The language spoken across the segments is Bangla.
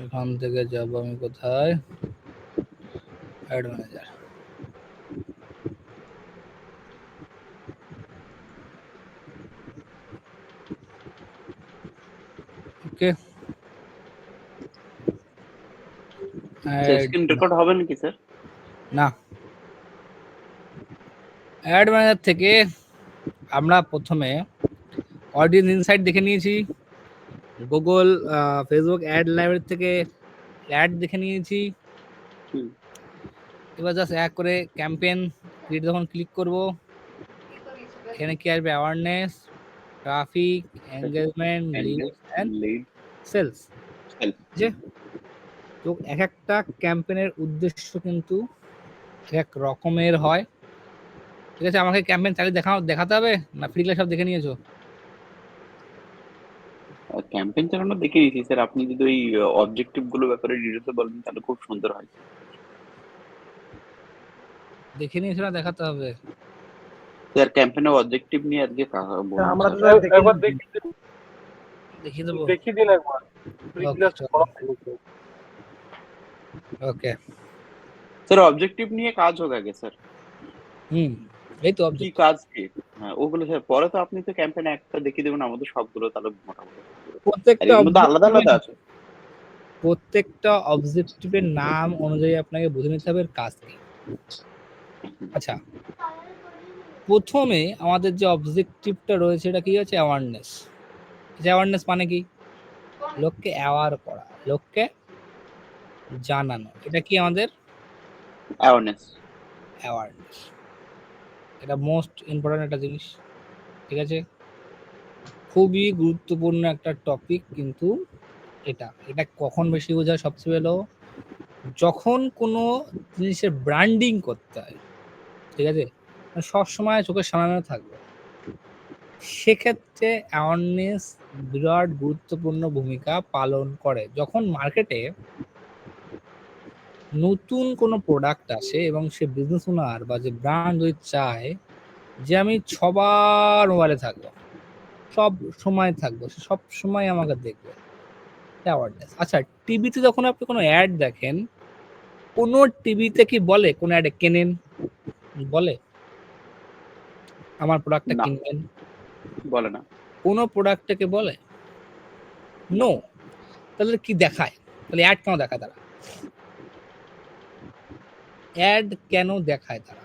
এখান থেকে যাব আমি কোথায়, অ্যাড ম্যানেজার। ওকে, স্ক্রিন রেকর্ড হবে নাকি স্যার? না, অ্যাড ম্যানেজার থেকে আমরা প্রথমে অডিয়েন্স ইনসাইট দেখে নিয়েছি, গুগল ফেসবুক অ্যাড লাইব্রেরি থেকে অ্যাড দেখে নিয়েছি। এবার জাস্ট এক করে ক্যাম্পেইন ক্রিয়েট যখন ক্লিক করব, এখানে কি আসবে, awareness, traffic, engagement, leads and sales. যে তো এক একটা ক্যাম্পেইনের উদ্দেশ্য কিন্তু এক রকমের হয়। ঠিক আছে, আমাকে ক্যাম্পেইন চালিয়ে দেখাতে হবে না, ফ্রি ক্লাস সব দেখে নিয়েছো? ক্যাম্পেইন চালানো দেখে নিয়েছি স্যার। আপনি যদি ওই অবজেক্টিভ গুলো ব্যাপারে ডিটেলসে বলেন তাহলে খুব সুন্দর হয়। দেখে নিয়েছো না, দেখাতে হবে? স্যার ক্যাম্পেইনের অবজেক্টিভ নিয়ে আজকে বলুন আমরা স্যার। তো একবার দেখিয়ে দেবো। দেখিয়ে দিন একবার। ওকে ওকে স্যার অবজেক্টিভ নিয়ে কাজ হোক আগে স্যার। এই তো কি অবজেক্ট কাজ কি? হ্যাঁ ওগুলো স্যার পরে তো আপনি তো ক্যাম্পেইনে একটা দেখিয়ে দেবেন, আমাদের সবগুলো তাহলে মোটামুটি। আর প্রত্যেকটা এর মধ্যে আলাদা আলাদা আছে? প্রত্যেকটা অবজেক্টিভের নাম অনুযায়ী আপনাকে বুঝে নিতে হবে কাজ কি। আচ্ছা, প্রথমে আমাদের যে অবজেক্টিভটা রয়েছে এটা কি হচ্ছে, অ্যাওয়ারনেস। অ্যাওয়ারনেস মানে কি? লোককে অ্যাওয়ার করা, লোককে জানানো, এটা কি আমাদের অ্যাওয়ারনেস। এটা মোস্ট ইম্পর্টেন্ট একটা জিনিস। ঠিক আছে, খুবই গুরুত্বপূর্ণ একটা টপিক। কিন্তু এটা এটা কখন বেশি বোঝায় সবচেয়ে ভালো, যখন কোনো জিনিসের ব্র্যান্ডিং করতে হয়। ঠিক আছে, সবসময় চোখের সামনে থাকবে, সেক্ষেত্রে অ্যাওয়ারনেস বিরাট গুরুত্বপূর্ণ ভূমিকা পালন করে। যখন মার্কেটে নতুন কোনো প্রোডাক্ট আসে এবং সে বিজনেস ওনার বা যে ব্র্যান্ড যদি চায় যে আমি সবার মোবাইলে থাকবো, সব সময় থাকবো, সে সব সময় আমাকে দেখবে, অ্যাওয়ারনেস। আচ্ছা, টিভিতে যখন আপনি কোনো অ্যাড দেখেন, কোনো টিভিতে কি বলে কোনো অ্যাডে কেনেন? বলে আমার প্রোডাক্টটা না, কিনবেন? বলে না। কোনো প্রোডাক্টটাকে বলে? নো। তাহলে কি দেখায়? তাহলে অ্যাড কেন দেখায় তারা? অ্যাড কেন দেখায় তারা?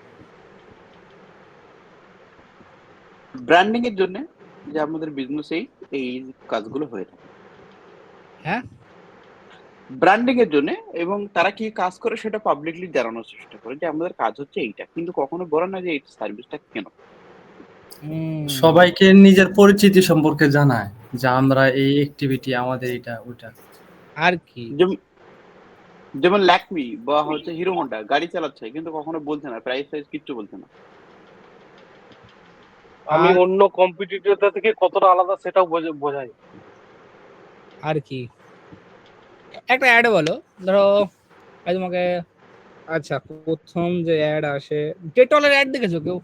ব্র্যান্ডিং এর জন্য, যে আমাদের বিজনেসেই এই কাজগুলো হয়ে থাকে। হ্যাঁ, ব্র্যান্ডিং এর জন্য, এবং তারা কি কাজ করে সেটা পাবলিকলি জানানোর চেষ্টা করে যে আমাদের কাজ হচ্ছে এইটা, কিন্তু কখনো বলে না যে এই সার্ভিসটা কেন। সবাইকে নিজের পরিচিতি সম্পর্কে জানায় যে আমরা এই অ্যাক্টিভিটি, আমাদের এটা ওটা। আর কি, যেমন ল্যাকমি বা হচ্ছে হিরো হোন্ডা গাড়ি চালাচ্ছে কিন্তু কখনো বলছে না, প্রাইস সাইজ কিচ্ছু বলছে না। আমি অন্য কম্পিটিটর থেকে কতটা আলাদা সেটাও বোঝাই। আর কি, একটা অ্যাড বলো, ধরো আমি তোমাকে, আচ্ছা প্রথম যে অ্যাড আসে, ডেটলের অ্যাড দেখেছো কেউ?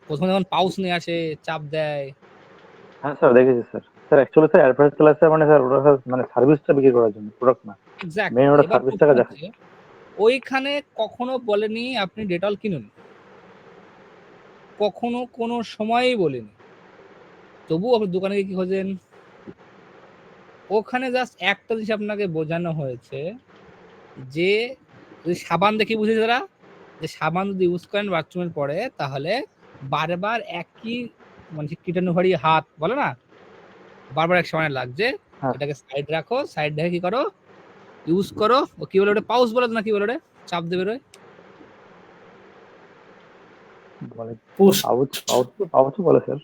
প্রথমে যখন পাউচ নিয়ে আসে, চাপ দেয়। হ্যাঁ স্যার, দেখেছি sir. Sir actually sir advertise ক্লাসে মানে স্যার ওটা মানে সার্ভিসটা বিক্রি করার জন্য, প্রোডাক্ট না। মেইন ওটা সার্ভিসটাকে দেখায়। ওইখানে কখনো বলেনি আপনি ডেটল কিনুন, কখনো কোনো সময়ই বলেনি। তবু আপনি দোকানে গিয়ে কি খোঁজেন? ওখানে জাস্ট একটা জিনিস আপনাকে বোঝানো হয়েছে যে যদি সাবান দেখে বুঝে তারা যে সাবান যদি ইউজ করেন বাথরুমের পরে, তাহলে বারবার একই মানে কীটাণুভারী হাত বলে না, বারবার এক সময় লাগছে, এটাকে সাইড রাখো, সাইড রেখে কি করো, ইউজ করো। ও কি বলে ওটা, পাউচ বলে না কি বলে ওটা, চাপ দেবে রয়ে বলে পুশ, পাউচ বলে স্যার।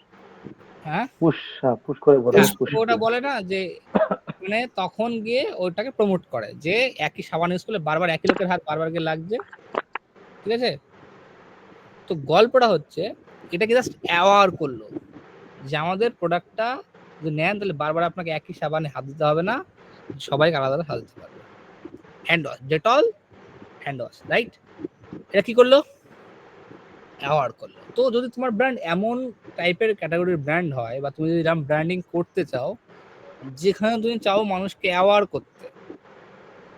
হ্যাঁ, পুশ করে বলে পুশ। ওটা বলে না যে মানে তখন গিয়ে ওটাকে প্রমোট করে যে একই সাবান ইউজ করলে বারবার একই লোকের হাত বারবার গিয়ে লাগছে। ঠিক আছে, তো গল্পটা হচ্ছে এটা কি জাস্ট অ্যাওয়ার করলো যে আমাদের প্রোডাক্টটা যদি নেন তাহলে বারবার আপনাকে একই সাবানে হাত দিতে হবে না, সবাইকে আলাদা আলাদা হাত দিতে পারবে। Hand wash, Dettol hand wash, right? এটা কি করলো? অ্যাওয়ার করলো। তো যদি তোমার ব্র্যান্ড এমন টাইপের ক্যাটাগরির ব্র্যান্ড হয় বা তুমি যদি এরকম ব্র্যান্ডিং করতে চাও, যেখানে তুমি চাও মানুষকে অ্যাওয়ার করতে,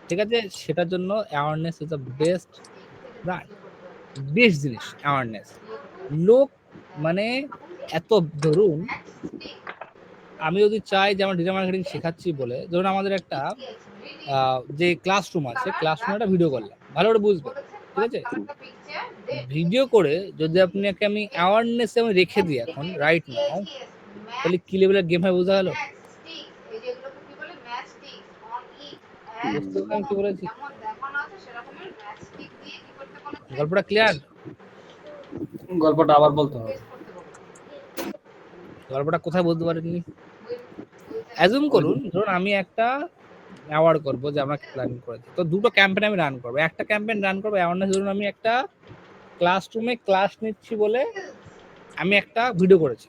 ঠিক আছে, সেটার জন্য awareness is the best brand, best জিনিস অ্যাওয়ারনেস। লোক মানে এত, ধরুন আমি যদি চাই যে আমার ডিজিটাল মার্কেটিং শেখাচ্ছি বলে, ধরুন আমাদের একটা যে ক্লাসরুম আছে, ক্লাসরুমে একটা ভিডিও করলাম, ভালো করে বুঝবে, ঠিক আছে, ভিডিও করে যদি আপনাকে আমি অ্যাওয়ারনেস আমি রেখে দিই এখন রাইট নাও, তাহলে কি লেভেলের গেম হয় বোঝা গেল? বুঝতে পারলাম কি বলেছি? গল্পটা ক্লিয়ার? গল্পটা আবার বলতে হবে। গল্পটা কোথায় বলতে পারেননি? অ্যাজুম করুন, ধরুন আমি একটা অ্যাওয়ার্ড করবো যে আমরা প্ল্যানিং করেছি, তো দুটো ক্যাম্পেইন আমি রান করবো। একটা ক্যাম্পেইন রান করবো অ্যাওয়ারনেস, ধরুন আমি একটা ক্লাসরুমে ক্লাস নিচ্ছি বলে আমি একটা ভিডিও করেছি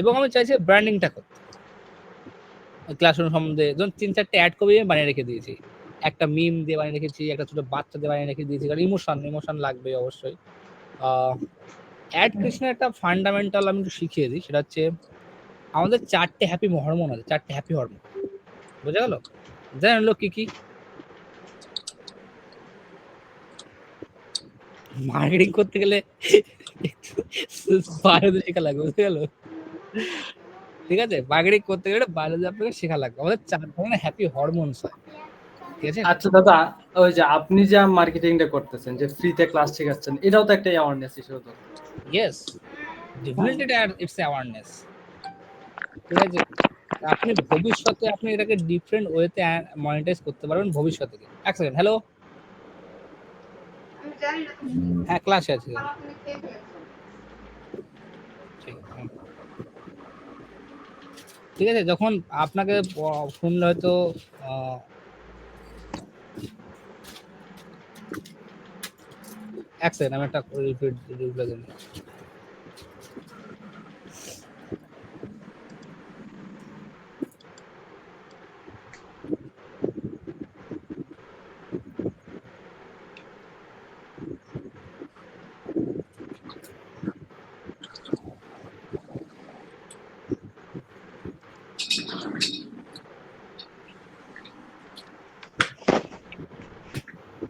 এবং আমি চাইছি ব্র্যান্ডিংটা করতে ক্লাসরুম সম্বন্ধে। ধরুন 3-4টে অ্যাড কপি আমি বানিয়ে রেখে দিয়েছি, একটা মিম দিয়ে বানিয়ে রেখেছি, একটা ছোট বাচ্চা দিয়ে বানিয়ে রেখে দিয়েছি, কারণ ইমোশন লাগবে অবশ্যই। অ্যাড ক্রিয়েশনের একটা ফান্ডামেন্টাল আমি একটু শিখিয়ে দিই, সেটা হচ্ছে আমাদের 4টে হ্যাপি হরমোন আছে, 4টে হ্যাপি হরমোন, বোঝা গেল? জানেন লোক কি কি? মার্কেটিং করতে গেলে বায়োলজি শেখা লাগবে, বুঝতে গেল? ঠিক আছে, মার্কেটিং করতে গেলে বায়োলজি আপনাকে শেখা লাগবে। আমাদের 4 ধরনের হ্যাপি হরমোনস হয়, ঠিক আছে? আচ্ছা দাদা, ওই যে আপনি যে মার্কেটিংটা করতেছেন, যে ফ্রিতে ক্লাস শেখাচ্ছেন, এটাও তো একটা অ্যাওয়ারনেস ইস্যু তো। ইয়েস, ডেফিনেটলি ইটস অ্যাওয়ারনেস, ঠিক আছে? আপনি ভবিষ্যতে আপনি এটাকে ডিফারেন্ট ওয়েতে মনিটাইজ করতে পারবেন ভবিষ্যতে। এক সেকেন্ড, হ্যালো, হ্যাঁ ক্লাসে আছে, ঠিক আছে। যখন আপনাকে শুনলে হয়তো এক সেকেন্ড, আমি একটা রিপ্লাই দিই।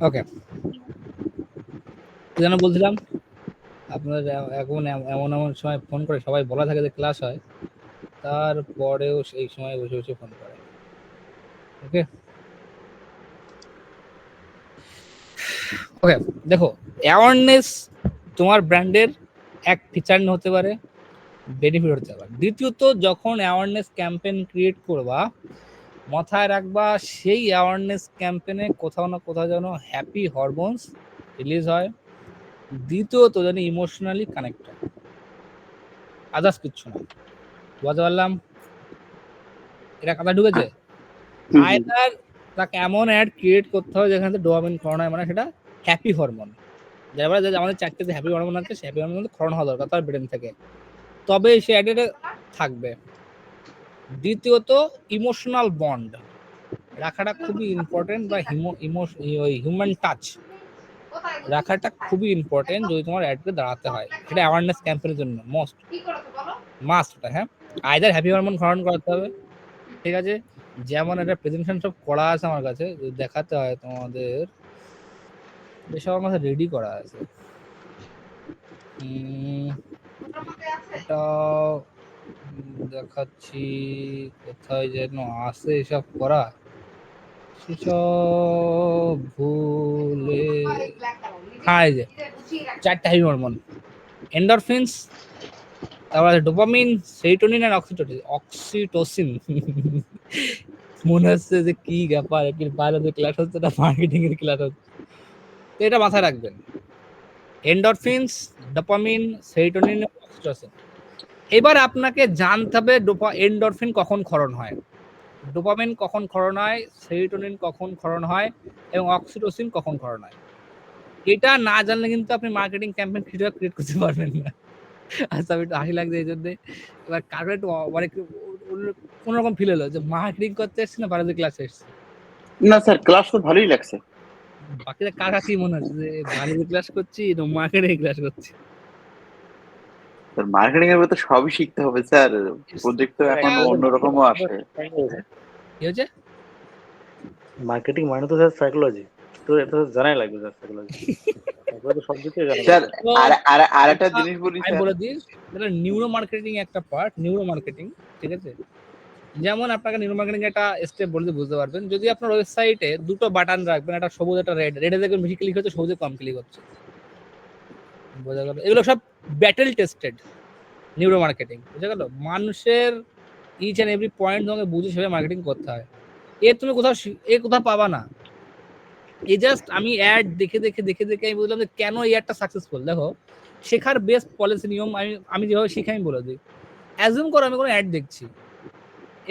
ওকে, যেন বলছিলাম, আপনাদের এখন এমন এমন সময় ফোন করে সবাই বলা থাকে যে ক্লাস হয়, তারপরেও সেই সময় বসে বসে ফোন করে। ওকে ওকে, দেখো, অ্যাওয়ারনেস তোমার ব্র্যান্ডের এক ফিচার হতে পারে, বেনিফিট হতে পারে। দ্বিতীয়ত, যখন অ্যাওয়ারনেস ক্যাম্পেইন ক্রিয়েট করবা, মাথায় রাখবা সেই অ্যাওয়ারনেস ক্যাম্পেইনে কোথাও না কোথাও যেন হ্যাপি হরমোনস রিলিজ হয়। দ্বিতীয়ত, যেন ইমোশনালি কানেক্ট হয়, আদার্স কিচ্ছু না। বুঝতে পারলাম? এটা কথা ঢুকেছে? আইদার তাকে এমন অ্যাড ক্রিয়েট করতে হবে যেখানে ডোপামিন ক্ষরণ হয়, মানে সেটা হ্যাপি হরমোন, যার আমাদের 4টে যে হ্যাপি হরমোন আছে, সেই হ্যাপি হরমোন ক্ষরণ হওয়া দরকার তার ব্রেন থেকে, তবে সে অ্যাডে থাকবে। দ্বিতীয়ত, ইমোশনাল বন্ড রাখাটা খুবই ইম্পর্টেন্ট, বা হিউম্যান টাচ রাখাটা খুবই ইম্পর্টেন্ট যদি তোমার অ্যাডকে দাঁড়াতে হয়। এটা অ্যাওয়ারনেস ক্যাম্পেইনের জন্য মাস্ট, হ্যাঁ। আইদার হ্যাপি হরমোন ক্ষরণ করাতে হবে, ঠিক আছে? যেমন একটা প্রেজেন্টেশন সব করা আছে আমার কাছে, দেখাতে হয় তোমাদের, এসব আমার কাছে রেডি করা আছে। এটা দেখাচ্ছি, কোথায় যেন আছে এসব করা, সেসব ভুলে, হ্যাঁ, এই যে 4টে হ্যাপি হরমোন, এন্ডরফিনস, তারপরে ডোপামিন, সেরোটোনিন আর অক্সিটোসিন। মনে হচ্ছে যে কি ব্যাপার, কি বায়োলজি ক্লাস হচ্ছে না মার্কেটিং এর ক্লাস হচ্ছে। তো এটা মাথায় রাখবেন, এন্ডরফিনস, ডোপামিন, সেরোটোনিন, অক্সিটোসিন। এবার আপনাকে জানতে হবে এন্ডরফিন কখন ক্ষরণ হয়, ডোপামিন কখন ক্ষরণ হয়, সেরোটোনিন কখন ক্ষরণ হয়, এবং অক্সিটোসিন কখন ক্ষরণ হয়। এটা না জানলে কিন্তু আপনি মার্কেটিং ক্যাম্পেইন ক্রিয়েট করতে পারবেন না। আচ্ছা, আমি একটু হাসি লাগছে এই জন্য। এবার কারো একটু মানে কোনোরকম ফিল হলো যে মার্কেটিং করতে এসছি না বায়োলজি ক্লাসে এসছি। না স্যার, ক্লাস তো ভালোই লাগছে। বাকিটা কার কি মনে হচ্ছে যে বায়োলজি ক্লাস করছি না মার্কেটিং ক্লাস করছি? স্যার মার্কেটিং এর তো সবই শিখতে হবে স্যার, প্রজেক্ট তো এখন অন্যরকমও আসে। কি হচ্ছে? মার্কেটিং মানে তো স্যার সাইকোলজি, তো এটা তো জানাই লাগবে স্যার সাইকোলজি, তারপরে তো সব দিকে জানা স্যার লাগবে। তো আর একটা এটা জিনিস বলি আমি স্যার। বলে দিই, এটা নিউরো মার্কেটিং একটা পার্ট, নিউরো মার্কেটিং, ঠিক আছে? যেমন আপনাকে নিউরো মার্কেটিং একটা স্টেপ বলতে বুঝতে পারবেন, যদি আপনার ওয়েবসাইটে দুটো বাটন রাখবেন, একটা সবুজ একটা রেড, রেডে দেখবেন বেশি ক্লিক হচ্ছে, সবুজে কম ক্লিক হচ্ছে, বোঝা গেল? এগুলো সব ব্যাটেল টেস্টেড নিউরো মার্কেটিং, বুঝা গেল? মানুষের ইচ এন্ড এভরি পয়েন্ট তোমাকে বুঝে সেভাবে মার্কেটিং করতে হয়। তুমি কোথাও পাবা না। এই জাস্ট আমি অ্যাড দেখে আমি বুঝলাম যে কেন এই অ্যাডটা সাকসেসফুল। দেখো, শেখার বেস্ট পলিসি নিয়ম আমি যেভাবে শিখে আমি বলে দিই। অ্যাজুম করো আমি কোনো অ্যাড দেখছি,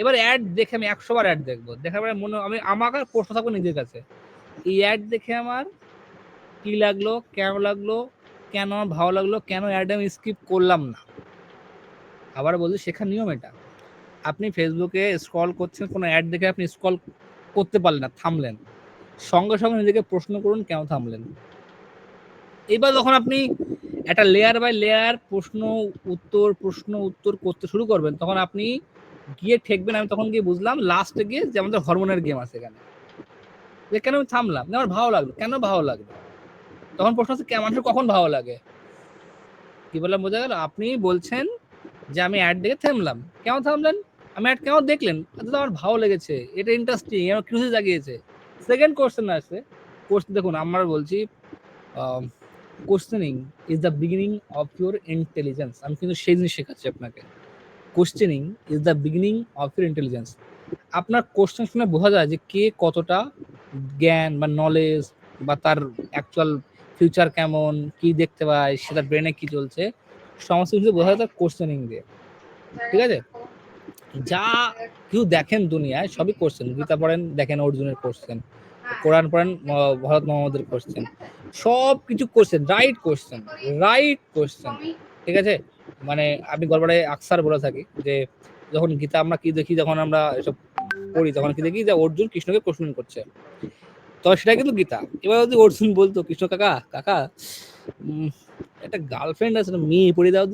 এবার অ্যাড দেখে আমি 100 বার অ্যাড দেখবো, দেখার পরে আমাকে প্রশ্ন থাকবো নিজের কাছে, এই অ্যাড দেখে আমার কি লাগলো, কেন লাগলো, কেন আমার ভালো লাগলো, কেন অ্যাড আমি স্কিপ করলাম না। আবার বলছি, শেখার নিয়ম এটা। আপনি ফেসবুকে স্ক্রল করছেন, কোনো অ্যাড দেখে আপনি স্ক্রল করতে পারলেন না, থামলেন, সঙ্গে সঙ্গে নিজেকে প্রশ্ন করুন কেন থামলেন। এবার যখন আপনি একটা লেয়ার বাই লেয়ার প্রশ্ন উত্তর করতে শুরু করবেন, তখন আপনি গিয়ে ঠেকবেন। আমি তখন গিয়ে বুঝলাম লাস্টে গিয়ে যে আমাদের হরমোনের গেম আছে এখানে, যে কেন আমি থামলাম, আমার ভালো লাগলো, কেন ভালো লাগলো। তখন প্রশ্ন হচ্ছে মানুষের কখন ভালো লাগে। কি বললাম বোঝা গেল? আপনি বলছেন যে আমি অ্যাড দেখে থামলাম, কেন থামলেন, আমি অ্যাড কেন দেখলেন, তো আমার ভালো লেগেছে, এটা ইন্টারেস্টিং, আমার কিউরিওসিটি জাগিয়েছে। সেকেন্ড কোশ্চেন আসছে, দেখুন আমরা বলছি questioning is the beginning of your intelligence. আমি কিন্তু সেই জিনিস শেখাচ্ছি আপনাকে। Questioning is the beginning of your intelligence. আপনার কোশ্চেন শুনে বোঝা যায় যে কে কতটা জ্ঞান বা নলেজ বা তার অ্যাকচুয়াল ফিউচার কেমন, কি দেখতে পায়, সে তার ব্রেনে কি চলছে, সমস্ত কিছু বোঝা যায় তার কোশ্চেনিং দিয়ে, ঠিক আছে? যা কেউ দেখেন দুনিয়ায় সবই কোশ্চেন। গীতা পড়েন, দেখেন অর্জুনের কোশ্চেন, কোরআন পড়েন, ভরত মোহাম্মদের কোশ্চেন, সব কিছু কোশ্চেন, রাইট কোশ্চেন, ঠিক আছে? মানে আমি গল্পটায় আকসার বলে থাকি যে যখন গীতা আমরা কি দেখি, যখন আমরা এসব পড়ি, তখন কি দেখি যে অর্জুন কৃষ্ণকে কোশ্চেন করছে, তো সেটা কিন্তু গীতা। এবার যদি অর্জুন বলতো, কৃষ্ণ কাকা একটা গার্লফ্রেন্ড আছে, মেয়ে পড়ে দাও,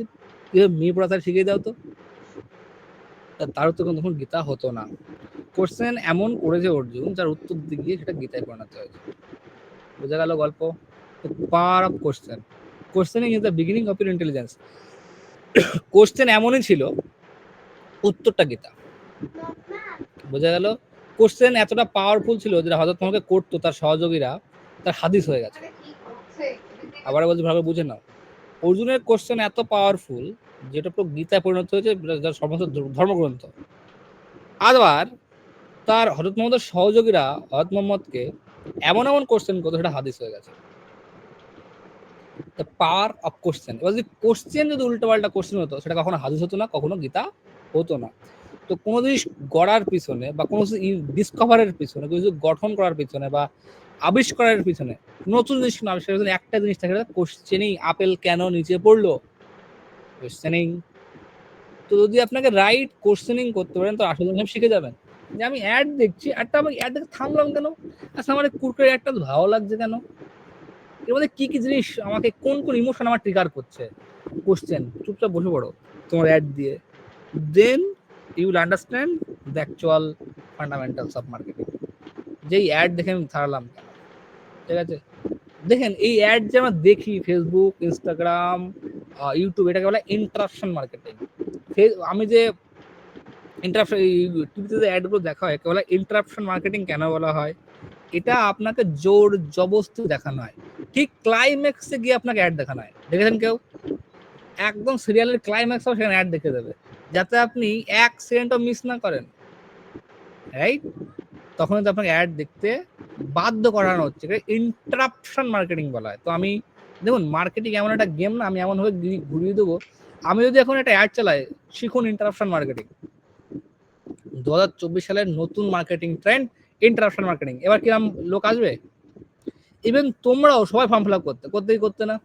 কিভাবে মেয়ে পড়া তার শিখিয়ে দাও তো, তার উত্তর তখন গীতা হতো না। কোশ্চেন এমন করেছে অর্জুন, যার উত্তর দিয়ে সেটা গীতায় পরিণত হয়েছে। বোঝা গেল গল্প? Power of question, questioning is the beginning of your intelligence. Question এমনই ছিল, উত্তরটা গীতা। বোঝা গেল? কোশ্চেন এতটা পাওয়ারফুল ছিল যেটা হযরত মুহাম্মদকে করতো তার সহযোগীরা, তার হাদিস হয়ে গেছে। আবার বলছি, ভালো বুঝে নাও, অর্জুনের কোশ্চেন এত পাওয়ারফুল যেটা পুরো গীতায় পরিণত হয়েছে, যার সমস্ত ধর্মগ্রন্থ। আবার তার হযরত মুহাম্মদের সহযোগীরা হযরত মুহাম্মদকে এমন কোশ্চেন করতো, সেটা হাদিস হয়ে গেছে। The power of question. এবার যদি কোশ্চেন যদি উল্টোপাল্টা কোশ্চেন হতো, সেটা কখনো হাদিস হতো না, কখনো গীতা হতো না। তো কোনো জিনিস গড়ার পিছনে বা কোনো ডিসকভারের পিছনে, কোনো কিছু গঠন করার পিছনে বা আবিষ্কারের পিছনে, নতুন জিনিস আবিষ্কারের পিছনে একটা জিনিস থাকে, কোশ্চেনিং। আপেল কেন নিচে পড়লো, কোশ্চেনিং। তো যদি আপনাকে রাইট কোশ্চেনিং করতে পারেন, তো আসলে সব শিখে যাবেন। যে আমি অ্যাড দেখছি, আমি অ্যাড দেখে থামলাম কেন, আচ্ছা আমার কুরকুরে একটা ভালো লাগছে কেন, এর মধ্যে কি কি জিনিস আমাকে, কোন ইমোশন আমার ট্রিগার করছে। কোশ্চেন, চুপচাপ বসে পড়ো তোমার অ্যাড দিয়ে, then you will understand the actual fundamentals of marketing. যেই অ্যাড দেখে আমি থামলাম কেন, ঠিক আছে? দেখেন, এই অ্যাড যে আমরা দেখি ফেসবুক, ইনস্টাগ্রাম, ইউটিউব, এটাকে বলে ইন্টারাপশন মার্কেটিং। আমি যে ইন্টারাপশন, টিভিতে যে অ্যাডগুলো দেখা হয়, বলে ইন্টারাপশন মার্কেটিং কেন বলা হয়? এটা আপনাকে জোর জবরদস্তি দেখানো হয়, ঠিক ক্লাইম্যাক্সে গিয়ে আপনাকে অ্যাড দেখানো হয়। দেখেছেন কেউ একদম সিরিয়ালের ক্লাইম্যাক্স হবে, সেখানে অ্যাড দেখে দেবে, যাতে আপনি 1 সেকেন্ডও মিস না করেন, রাইট? তখন তো আপনাকে অ্যাড দেখতে বাধ্য করানো হচ্ছে, ইন্টারাপশন মার্কেটিং বলা হয়। তো আমি, দেখুন, মার্কেটিং এমন একটা গেম না, আমি এমনভাবে ঘুরিয়ে দেবো। আমি যদি এখন একটা অ্যাড চালাই, শিখুন ইন্টারাপশন মার্কেটিং, 2024 সালের নতুন মার্কেটিং ট্রেন্ড ইন্টারাপশন মার্কেটিং। এবার কিরকম লোক আসবে? ইভেন তোমরাও সবাই ফর্ম ফিল আপ করতে না?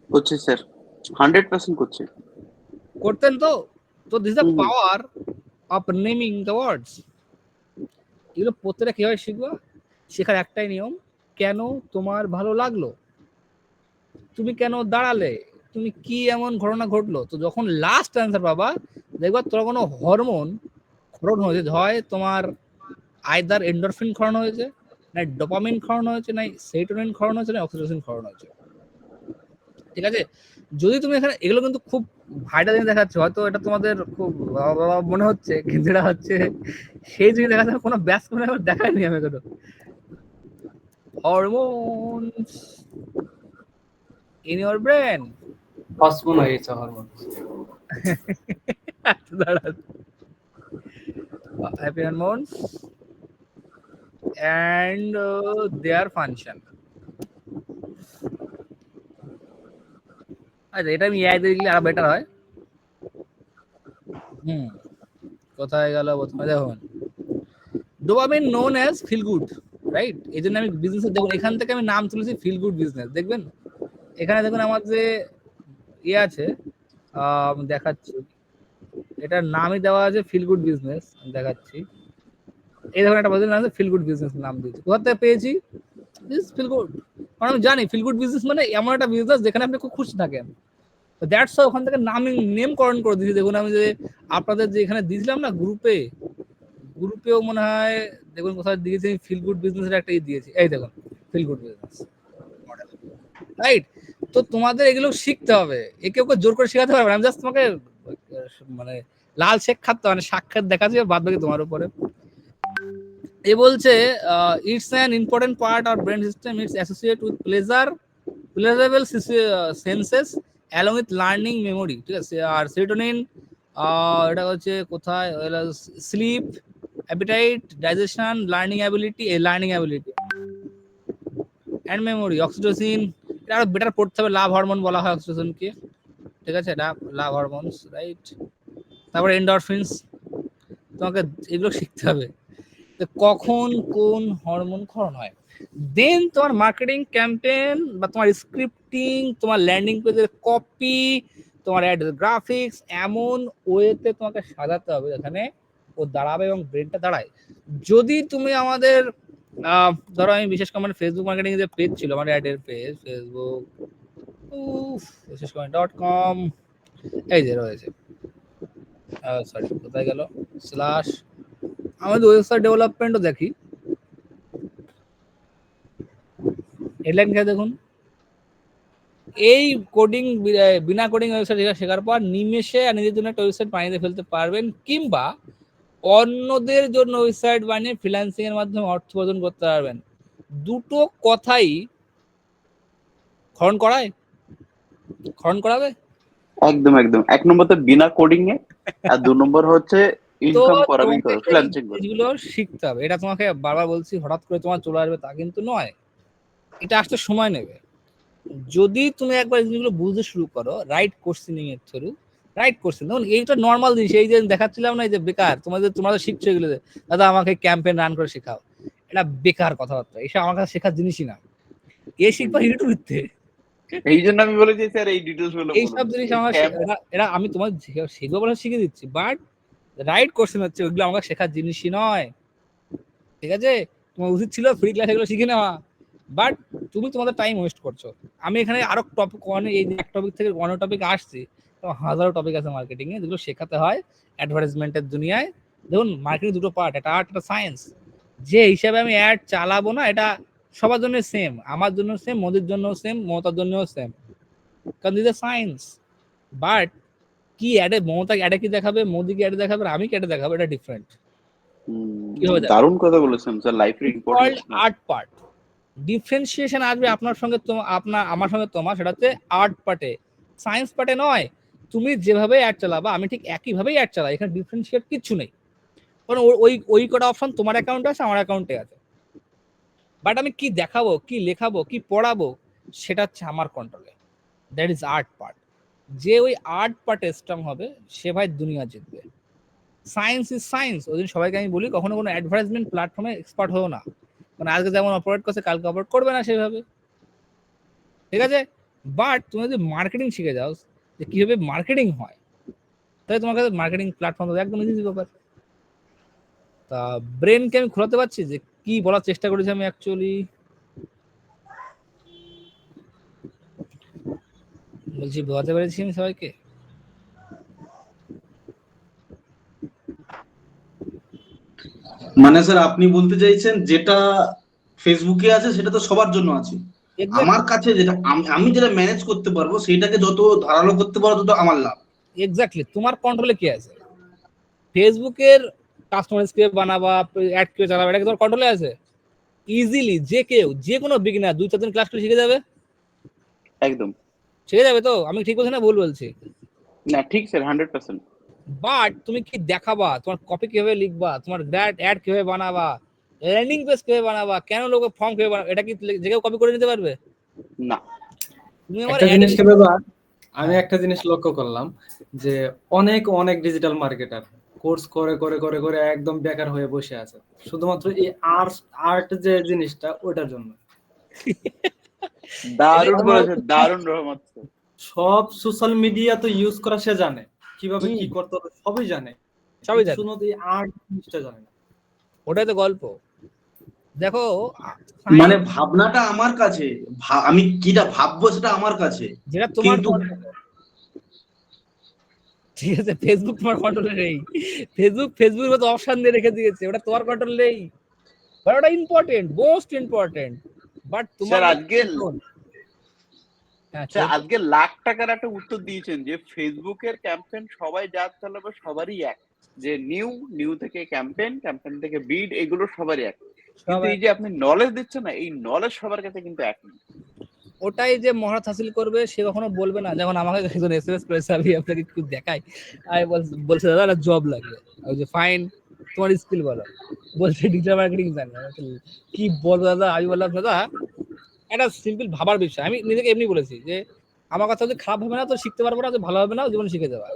করছে স্যার, 100% করছে। করতেন তো? তো this the power of naming the words. এগুলো প্রত্যেকটা কিভাবে শিখবা? শেখার একটাই নিয়ম, কেন তোমার ভালো লাগলো, তুমি কেন দাঁড়ালে, তুমি তুমি কি এমন ঘটনা ঘটলো, তো যখন লাস্ট অ্যান্সার পাবা দেখবা তোমার কোনো হরমোন ক্ষরণ হয়েছে, হয় তোমার আইদার এন্ডরফিন ক্ষরণ হয়েছে, না ডোপামিন ক্ষরণ হয়েছে, না সেরোটোনিন ক্ষরণ হয়েছে, না অক্সিটোসিন ক্ষরণ হয়েছে। ঠিক আছে, যদি তুমি এখানে এগুলো কিন্তু খুব ভাইটাল জিনিস দেখাচ্ছে, হয়তো এটা তোমাদের খুব মনে হচ্ছে, কিন্তু এটা হচ্ছে সেই জিনিস দেখাচ্ছে কোনো ব্যাস করে দেখায়নি আমি কোনো হরমোনস ইন ইওর ব্রেন। হসমোন হয়ে গেছে hormone. Happy hormones and their function. আচ্ছা, এটা আমি এআই দিয়ে লিখলে আরো বেটার হয়। কোথায় গেল প্রথমে দেখুন, dopamine known as feel good, right? এই জন্য আমি বিজনেস দেখুন এখান থেকে আমি নাম তুলেছি ফিল গুড বিজনেস। দেখবেন এখানে দেখুন আমার যে ইয়ে আছে, দেখাচ্ছি, এটার নামই দেওয়া আছে ফিল গুড বিজনেস, দেখাচ্ছি। এই ধরনের একটা বদল আছে, ফিল গুড বিজনেস নাম দিয়েছি। কোথা থেকে পেয়েছি? ফিল গুড, কারণ আমি জানি ফিল গুড বিজনেস মানে এমন একটা বিজনেস যেখানে আপনি খুব খুশি থাকেন। দ্যাটস ওখান থেকে নেমকরণ করে দিয়েছি। দেখুন আমি যে আপনাদের যে এখানে দিয়েছিলাম না গ্রুপেও মনে হয় দেখুন কোথায় দিয়েছি, ফিল গুড বিজনেসের একটা দিয়েছি, এই দেখুন feel good business model, right? তো তোমাদের এগুলো শিখতে হবে, একে ওকে জোর করে শেখাতে পারবে না। আমি জাস্ট তোমাকে মানে লাল শেখ খাতে মানে সাক্ষাৎ দেখাচ্ছি, বাদ বাকি তোমার উপরে। এ বলছে it's an important part of brain system, it's associate with pleasurable senses along with learning memory. ঠিক আছে, আর সেরোটোনিন এটা হচ্ছে কোথায়, sleep, appetite, digestion, learning ability and memory. Oxytocin এটা আরো বেটার পড়তে হবে, লাভ হরমোন বলা হয় অক্সিটোসিনকে। ঠিক আছে, এটা লাভ হরমোনস, রাইট? তারপরে এন্ডরফিনস, তোমাকে এগুলো শিখতে হবে কখন কোন হরমোন ক্ষরণ হয়। দেন তোমার মার্কেটিং ক্যাম্পেইন বা তোমার স্ক্রিপ্টিং, তোমার ল্যান্ডিং পেজের কপি, তোমার অ্যাড গ্রাফিক্স এমন ওয়েতে তোমাকে সাজাতে হবে যেখানে ও দাঁড়াবে এবং ব্রেনটা দাঁড়ায়। যদি তুমি আমাদের ধরো আমি বিশেষ করে ফেসবুক মার্কেটিং যে পেজ ছিল আমার অ্যাডের পেজ, ফেসবুক বিশেষ করে .com, এই যে রয়েছে, সরি কোথায় গেল স্ল্যাশ, আমাদের ওয়েবসাইট ডেভেলপমেন্টও দেখি, হেডলাইন খেয়ে দেখুন, এই কোডিং বিনা কোডিং ওয়েবসাইট শেখার পর নিমেষে নিজের জন্য একটা ওয়েবসাইট বানিয়ে ফেলতে পারবেন, কিংবা অন্যদের জন্য ওয়েবসাইট বানিয়ে ফ্রিল্যান্সিং এর মাধ্যমে অর্থ উপার্জন করতে পারবেন। দুটো কথাই খরণ করাবে একদম একদম। এক নম্বর তো বিনা কোডিং এ, আর 2 নম্বর হচ্ছে ইনকাম করাবেই করে, ফ্রিল্যান্সিং করে। এগুলো শিখতে হবে। এটা তোমাকে বারবার বলছি, হঠাৎ করে তোমার চলে আসবে তা কিন্তু নয়, এটা আসতে সময় নেবে। যদি তুমি একবার জিনিসগুলো বুঝতে শুরু করো রাইট কোশ্চেনিং এর থ্রু, রাইট কোশ্চেন, দেখুন এইটা নর্মাল জিনিস। এই যে দেখাচ্ছিলাম না, এই যে বেকার তোমরা শিখছো এগুলো, দাদা আমাকে ক্যাম্পেইন রান করে শেখাও, এটা বেকার কথাবার্তা, এসব আমার কাছে শেখার জিনিসই না। এ শিখবা ইউটিউবে, এই জন্য আমি বলেছি স্যার এই ডিটেলস গুলো এইসব জিনিস আমার এরা আমি তোমার শিখবো বলে শিখে দিচ্ছি, বাট রাইট কোশ্চেন হচ্ছে ওইগুলো আমাকে শেখার জিনিসই নয়। ঠিক আছে, তোমার উচিত ছিল ফ্রি ক্লাস এগুলো শিখে নেওয়া, বাট তুমি তোমাদের টাইম ওয়েস্ট করছো। আমি এখানে আরো টপিক এই এক টপিক থেকে অন্য টপিক আসছি, হাজারো টপিক আছে মার্কেটিং এ যেগুলো শেখাতে হয় অ্যাডভার্টাইজমেন্টের দুনিয়ায়। দেখুন মার্কেটিং দুটো পার্ট, একটা আর্ট একটা সায়েন্স। যে হিসাবে আমি অ্যাড চালাবো না এটা সবার জন্য সেম, আমার জন্য সেম, মোদির জন্য সেম, মমতার জন্য সেম, কারণ দিস সায়েন্স। বাট কি অ্যাডে মমতা অ্যাডে কি দেখাবে, মোদি কি অ্যাডে দেখাবে, আমি কি অ্যাডে দেখাবো, এটা ডিফারেন্ট। দারুণ কথা বলেছেন স্যার, লাইফের ইম্পর্টেন্স আর্ট পার্ট ডিফারেন্সিয়েশন আসবে আপনার সঙ্গে আমার সঙ্গে তোমার, সেটাতে আর্ট পার্টে, সায়েন্স পার্টে নয়। তুমি যেভাবে অ্যাড চালাবা আমি ঠিক একইভাবেই অ্যাড চালাই, এখানে ডিফারেন্সিয়েট কিচ্ছু নেই, কারণ ওই কটা অপশন তোমার অ্যাকাউন্টে আছে, আমার অ্যাকাউন্টে আছে। বাট আমি কি দেখাবো, কি লেখাবো, কি পড়াবো, সেটা হচ্ছে আমার কন্ট্রোলে। That is art part. যে ওই আর্ট পার্টে স্ট্রং হবে সে ভাই দুনিয়া জিতবে। Science is science. ওই দিন সবাইকে আমি বলি কখনো কোনো অ্যাডভার্টাইজমেন্ট প্ল্যাটফর্মে এক্সপার্ট হও না, মানে আজকে যেমন অপারেট করছে কালকে অপারেট করবে না সেভাবে। ঠিক আছে, বাট তুমি যদি মার্কেটিং শিখে যাও যে কিভাবে মার্কেটিং হয়, তাহলে তোমার কাছে মার্কেটিং প্ল্যাটফর্ম একদম ইজি ব্যাপার। তা ব্রেনকে আমি খোলাতে পারছি যে কি বলার চেষ্টা করেছি আমি অ্যাকচুয়ালি। বলছি বোঝাতে পেরেছি আমি সবাইকে? মানে স্যার আপনি বলতে চাইছেন যেটা ফেসবুকে আছে সেটা তো সবার জন্য আছে, আমার কাছে যেটা আমি যেটা ম্যানেজ করতে পারবো সেটাকে যত ধারালো করতে পারবো তত আমার লাভ। এক্স্যাক্টলি, তোমার কন্ট্রোলে কি আছে? ফেসবুকের কাস্টমার কিভাবে বানাবা, অ্যাড কিভাবে চালাবা, এটা কি তোমার কন্ট্রোলে আছে? ইজিলি যে কেউ, যে কোনো বিগিনার 2-4 দিন ক্লাস করে শিখে যাবে। একদম শিখে যাবে তো? আমি ঠিক বলছি না ভুল বলছি? না, ঠিক স্যার, 100%। বাট তুমি কি দেখাবা, তোমার কপি কিভাবে লিখবা, তোমার অ্যাড কিভাবে বানাবা, ল্যান্ডিং পেজ কিভাবে বানাবা, কেন লোক ফর্ম কিভাবে বানাবা, এটা কি যে কেউ কপি করে নিতে পারবে? না। তুমি আমার একটা জিনিস কিভাবে আমি একটা জিনিস লক্ষ্য করলাম যে অনেক অনেক ডিজিটাল মার্কেটার কোর্স করে করে করে করে একদম বেকার হয়ে বসে আছে শুধুমাত্র এই আর্ট যে জিনিসটা ওটার জন্য। দারুণ বলেছেন, দারুণ রহমত স্যার। সব সোশ্যাল মিডিয়া তো ইউজ করা সে জানে, কিভাবে কি করতে হবে সবই জানে, সবই জানে, শুধু এই আর্ট জিনিসটা জানে না। ওটাই তো গল্প। দেখো মানে ভাবনাটা আমার কাছে, আমি কিটা ভাববো সেটা আমার কাছে, যেটা তোমার কিন্তু ঠিক আছে, ফেসবুক তোমার কন্ট্রোলে নেই। ফেসবুকের মতো অপশন দিয়ে রেখে দিয়েছে, ওটা তোমার কন্ট্রোলে নেই। বাট ওটা ইম্পর্টেন্ট, মোস্ট ইম্পর্টেন্ট। বাট তোমার আজকে লাখ টাকার একটা উত্তর দিয়েছেন যে ফেসবুকের ক্যাম্পেইন সবাই যা চালাবে সবারই এক, যে নিউ থেকে ক্যাম্পেইন থেকে বিড, এগুলো সবারই এক। কিন্তু এই যে আপনি নলেজ দিচ্ছেন না, এই নলেজ সবার কাছে কিন্তু এক নেই। ওটাই যে মহারত হাসিল করবে সে কখনো বলবে না। যেমন আমাকে একজন এসএমএস করেছে, আমি আপনাকে একটু দেখাই। আমি বলছে দাদা জব লাগবে, ওই যে ফাইন তোমার স্কিল বলো, বলছে ডিজিটাল মার্কেটিং জানি। কি বলবো দাদা? আমি বললাম দাদা একটা সিম্পল ভাবার বিষয়, আমি নিজেকে এমনি বলেছি যে আমার কথা যদি খারাপ হবে না তো শিখতে পারবো না, ভালো হবে না জীবনে শিখে যাওয়া।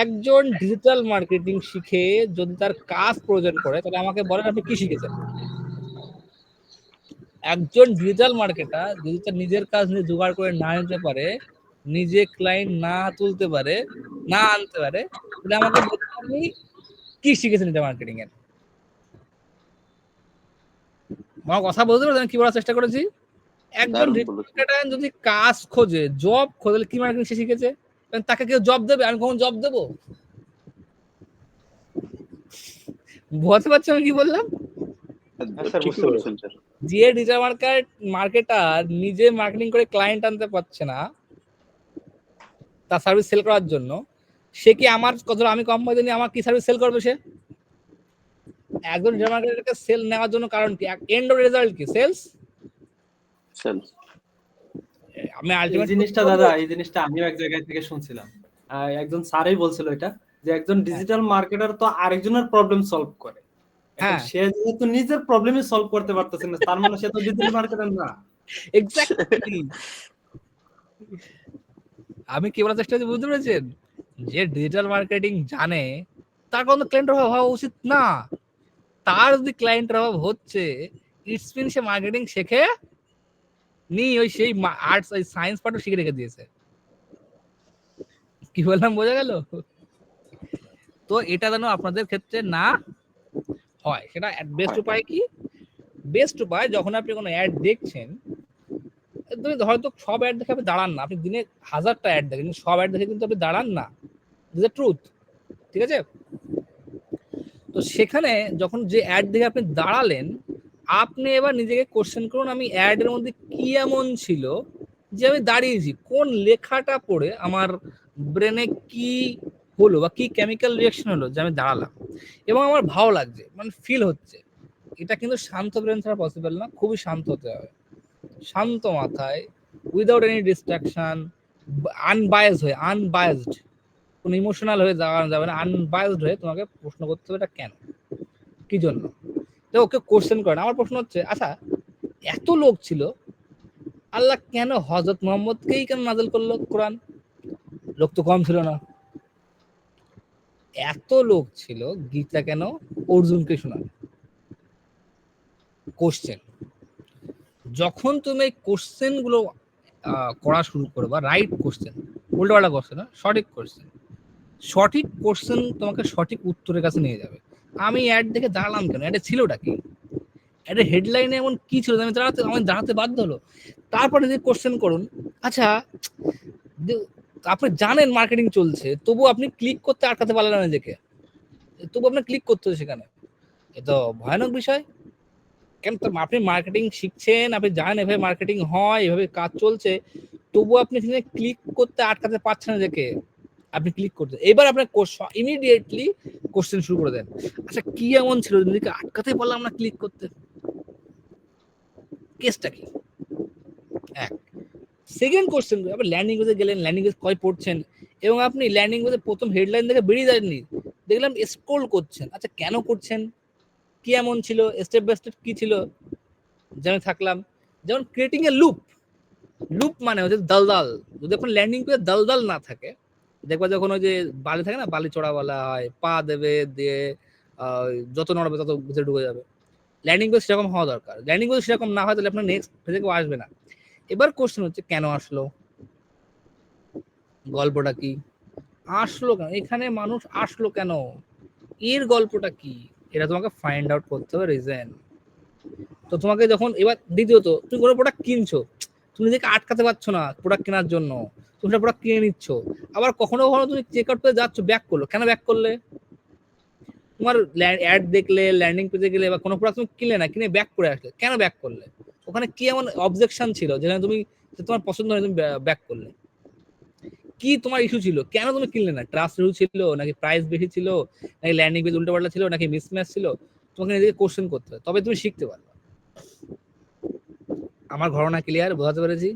একজন ডিজিটাল মার্কেটিং শিখে যদি তার কাজ প্রয়োজন করে তাহলে আমাকে বলেন আপনি কি শিখেছেন? একজন ডিজিটাল মার্কেটার যদি তার নিজের কাজ নিয়ে জোগাড় করে না নিতে পারে, নিজে ক্লায়েন্ট না তুলতে পারে, না আনতে পারে, তাহলে আমাকে বলতে আপনি কি শিখেছেন ডিজিটাল মার্কেটিং এর? আমার কথা বলতে পারছেন কি বলার চেষ্টা করেছি? একজন ডিজিটাল যদি কাজ খোঁজে, জব খোঁজে, কি মার্কেটিং সে শিখেছে? তাকে কেউ জব দেবে? আমি কখন জব দেবো? বুঝতে পারছো আমি কি বললাম? যে ডিজিটাল মার্কেটার নিজে মার্কেটিং করে ক্লায়েন্ট আনতে পারছে না তার সার্ভিস সেল করার জন্য, সে কি আমার কত আমি কোম্পানি নিয়ে আমার কি সার্ভিস সেল করবে? সে একজন ডিজিটাল মার্কেটারকে সেল নেওয়ার জন্য কারণ কি? এন্ড অফ রেজাল্ট কি? সেলস। আমি আলটিমেট জিনিসটা দাদা, এই জিনিসটা আমিও এক জায়গা থেকে শুনছিলাম, একজন স্যারই বলছিল এটা, যে একজন ডিজিটাল মার্কেটার তো আরেকজনের প্রবলেম সলভ করে। হ্যাঁ, সে যেহেতু নিজের প্রবলেমই সলভ করতে পারতেছে না, তার মানে সে তো ডিজিটাল মার্কেটার না। এক্স্যাক্টলি। আমি কি বলার চেষ্টা করছি বুঝতে পেরেছেন? যে ডিজিটাল মার্কেটিং জানে তার কোনো ক্লায়েন্টের অভাব হওয়া উচিত না। তার যদি ক্লায়েন্টের অভাব হচ্ছে, ইটস মিন সে মার্কেটিং শেখে নি, ওই সেই আর্টস ওই সায়েন্স পার্টও শিখে রেখে দিয়েছে। কি বললাম বোঝা গেল? তো এটা যেন আপনাদের ক্ষেত্রে না হয়, সেটা বেস্ট উপায় কি? বেস্ট উপায়, যখন আপনি কোনো অ্যাড দেখছেন, হয়তো সব অ্যাড দেখে আপনি দাঁড়ান না, আপনি দিনে 1000টা অ্যাড দেখেন, কিন্তু সব অ্যাড দেখে কিন্তু আপনি দাঁড়ান না। দিস দ্য ট্রুথ, ঠিক আছে? তো সেখানে যখন যে অ্যাড দেখে আপনি দাঁড়ালেন, আপনি এবার নিজেকে কোশ্চেন করুন, আমি অ্যাডের মধ্যে কি এমন ছিল যে আমি দাঁড়িয়েছি, কোন লেখাটা পড়ে আমার ব্রেনে কি হলো বা কি কেমিক্যাল রিয়াকশন হলো যে আমি দাঁড়ালাম এবং আমার ভালো লাগছে, মানে ফিল হচ্ছে। এটা কিন্তু শান্ত ব্রেন ছাড়া পসিবল না, খুবই শান্ত হতে হবে, শান্ত মাথায়, উইদাউট এনি ডিস্ট্রাকশন, আনবায়াসড, কোনো ইমোশনাল হয়ে যাওয়া যাবে না, আনবায়াসড হয়ে তোমাকে প্রশ্ন করতে হবে এটা কেন, কি জন্য। তো ওকে কোশ্চেন করেন। আমার প্রশ্ন হচ্ছে, আচ্ছা এত লোক ছিল, আল্লাহ কেন হযরত মুহাম্মদকেই কেন নাযিল করলো কোরআন? লোক তো কম ছিল না। এত লোক ছিল, গীতা কেন অর্জুনকে শোনাল? কোশ্চেন। যখন তুমি কোশ্চেন গুলো করা শুরু করবা, রাইট কোশ্চেন, উল্টোপাল্টা কোশ্চেন না, সঠিক কোশ্চেন, সঠিক কোশ্চেন তোমাকে সঠিক উত্তরের কাছে নিয়ে যাবে। আমি অ্যাড দেখে দাঁড়ালাম কেন? অ্যাডে ছিলটা কি? অ্যাডের হেডলাইনে এমন কি ছিল আমি দাঁড়াতে বাধ্য হলো? তারপরে যদি কোশ্চেন করুন, আচ্ছা আপনি জানেন মার্কেটিং চলছে, তবু আপনি ক্লিক করতে আটকাতে পারলেন না নিজেকে, তবু আপনার ক্লিক করতে হবে সেখানে। এ তো ভয়ানক বিষয়। কেন আপনি মার্কেটিং শিখছেন, আপনি জানেন এভাবে মার্কেটিং হয়, এভাবে কাজ চলছে, তবু আপনি সেখানে ক্লিক করতে আটকাতে পারছেন না নিজেকে। আপনি ক্লিক করতে, এবার আপনার ইমিডিয়েটলি কোশ্চেন শুরু করে দেন, আচ্ছা কি এমন ছিল নিজেকে আটকাতে পারলাম না ক্লিক করতে, কেসটা কি? এক সেকেন্ড কোশ্চেন, আপনি ল্যান্ডিং পেজে গেলেন, ল্যান্ডিং পেজ কয় পড়ছেন, এবং আপনি ল্যান্ডিং পেজে প্রথম হেডলাইন দেখে বেরিয়ে যাননি, দেখলাম স্ক্রল করছেন, আচ্ছা কেন করছেন, কি এমন ছিল, স্টেপ বাই স্টেপ কি ছিল, যেমন থাকলাম, যেমন ক্রিয়েটিং এ লুপ। লুপ মানে হচ্ছে দলদল। যদি আপনার ল্যান্ডিং পেজে দলদল না থাকে, দেখবা যখন ওই যে বালি থাকে না, বালি চড়া বলা হয়, পা দেবে দিয়ে যত নড়বে তত ভিতরে ঢুকে যাবে, ল্যান্ডিং পেজ সেরকম হওয়া দরকার। ল্যান্ডিং পেজ সেরকম না হয় তাহলে আপনার নেক্সট পেজে কেউ আসবে না। এবার কোশ্চেন হচ্ছে কেন আসলো, গল্পটা কি, আসলো কেন, এখানে মানুষ আসলো কেন, এর গল্পটা কি, এটা তোমাকে ফাইন্ড আউট করতে হবে, রিজন। তো তোমাকে যখন এবার দ্বিতীয়ত তুমি কোনো প্রোডাক্ট কিনছো, তুমি নিজেকে আটকাতে পারছো না প্রোডাক্ট কেনার জন্য, তুমি প্রোডাক্ট কিনে নিচ্ছ, আবার কখনো কখনো তুমি চেক আউট পেজে যাচ্ছ, ব্যাক করলো, কেন ব্যাক করলে, তোমার অ্যাড দেখলে, ল্যান্ডিং পেজে গেলে বা কোনো প্রোডাক্ট তুমি কিনলে না, কিনে ব্যাক করে আসলে, কেন ব্যাক করলে, ওখানে কি এমন অবজেকশন ছিল যেখানে তুমি তোমার পছন্দ হয় তুমি ব্যাক করলে, কি তোমার ইস্যু ছিল, কেন তুমি কিনলে না, ট্রাস্ট ইস্যু ছিল, নাকি প্রাইস বেশি ছিল, নাকি ল্যান্ডিং পেজ উল্টোপাল্টা ছিল, নাকি মিসম্যাচ ছিল, তোমাকে নিজেকে কোশ্চেন করতে হবে, তবে তুমি শিখতে পারবে। আমার ঘটনা ক্লিয়ার, বোঝাতে পেরেছি?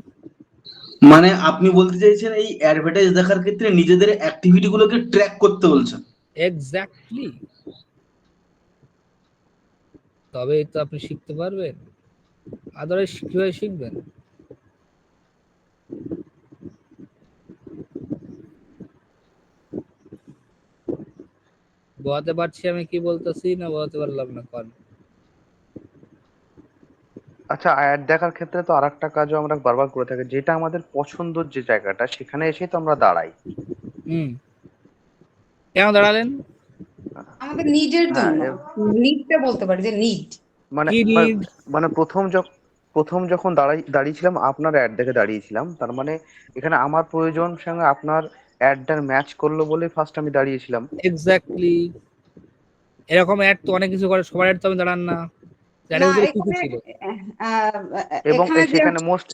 মানে আপনি বলতে চাইছেন এই অ্যাডভার্টাইজ দেখার ক্ষেত্রে নিজেদের অ্যাক্টিভিটি গুলোকে ট্র্যাক করতে বলছেন? এক্স্যাক্টলি, তবেই তো আপনি শিখতে পারবেন, আদারওয়াইজ কিভাবে শিখবেন? বোঝাতে পারছি আমি কি বলতেছি, না বোঝাতে পারলাম না? কল আচ্ছা, অ্যাড দেখার ক্ষেত্রে তো আরেকটা কাজও আমরা বারবার করে থাকি, যেটা আমাদের পছন্দের যে জায়গাটা, সেখানে এসেই তো আমরা দাঁড়াই। কেন দাঁড়ালেন? আমাদের নিডের হ্যাঁ, জন্য, নিডটা বলতে পারি যে নিড। মানে কি নিড? মানে প্রথম যখন দাঁড়িয়েছিলাম আপনার অ্যাড দেখে দাঁড়িয়েছিলাম, তার মানে এখানে আমার প্রয়োজন সঙ্গে আপনার অ্যাডটার ম্যাচ করলো বলে ফার্স্ট আমি দাঁড়িয়েছিলাম। এক্স্যাক্টলি, এরকম অ্যাড তো অনেক কিছু করে, সবার অ্যাড তো আমি দাঁড়ান না, না ভিতরে কি কি এখানে ছিল, এবং এখানে যে সেখানে মোস্ট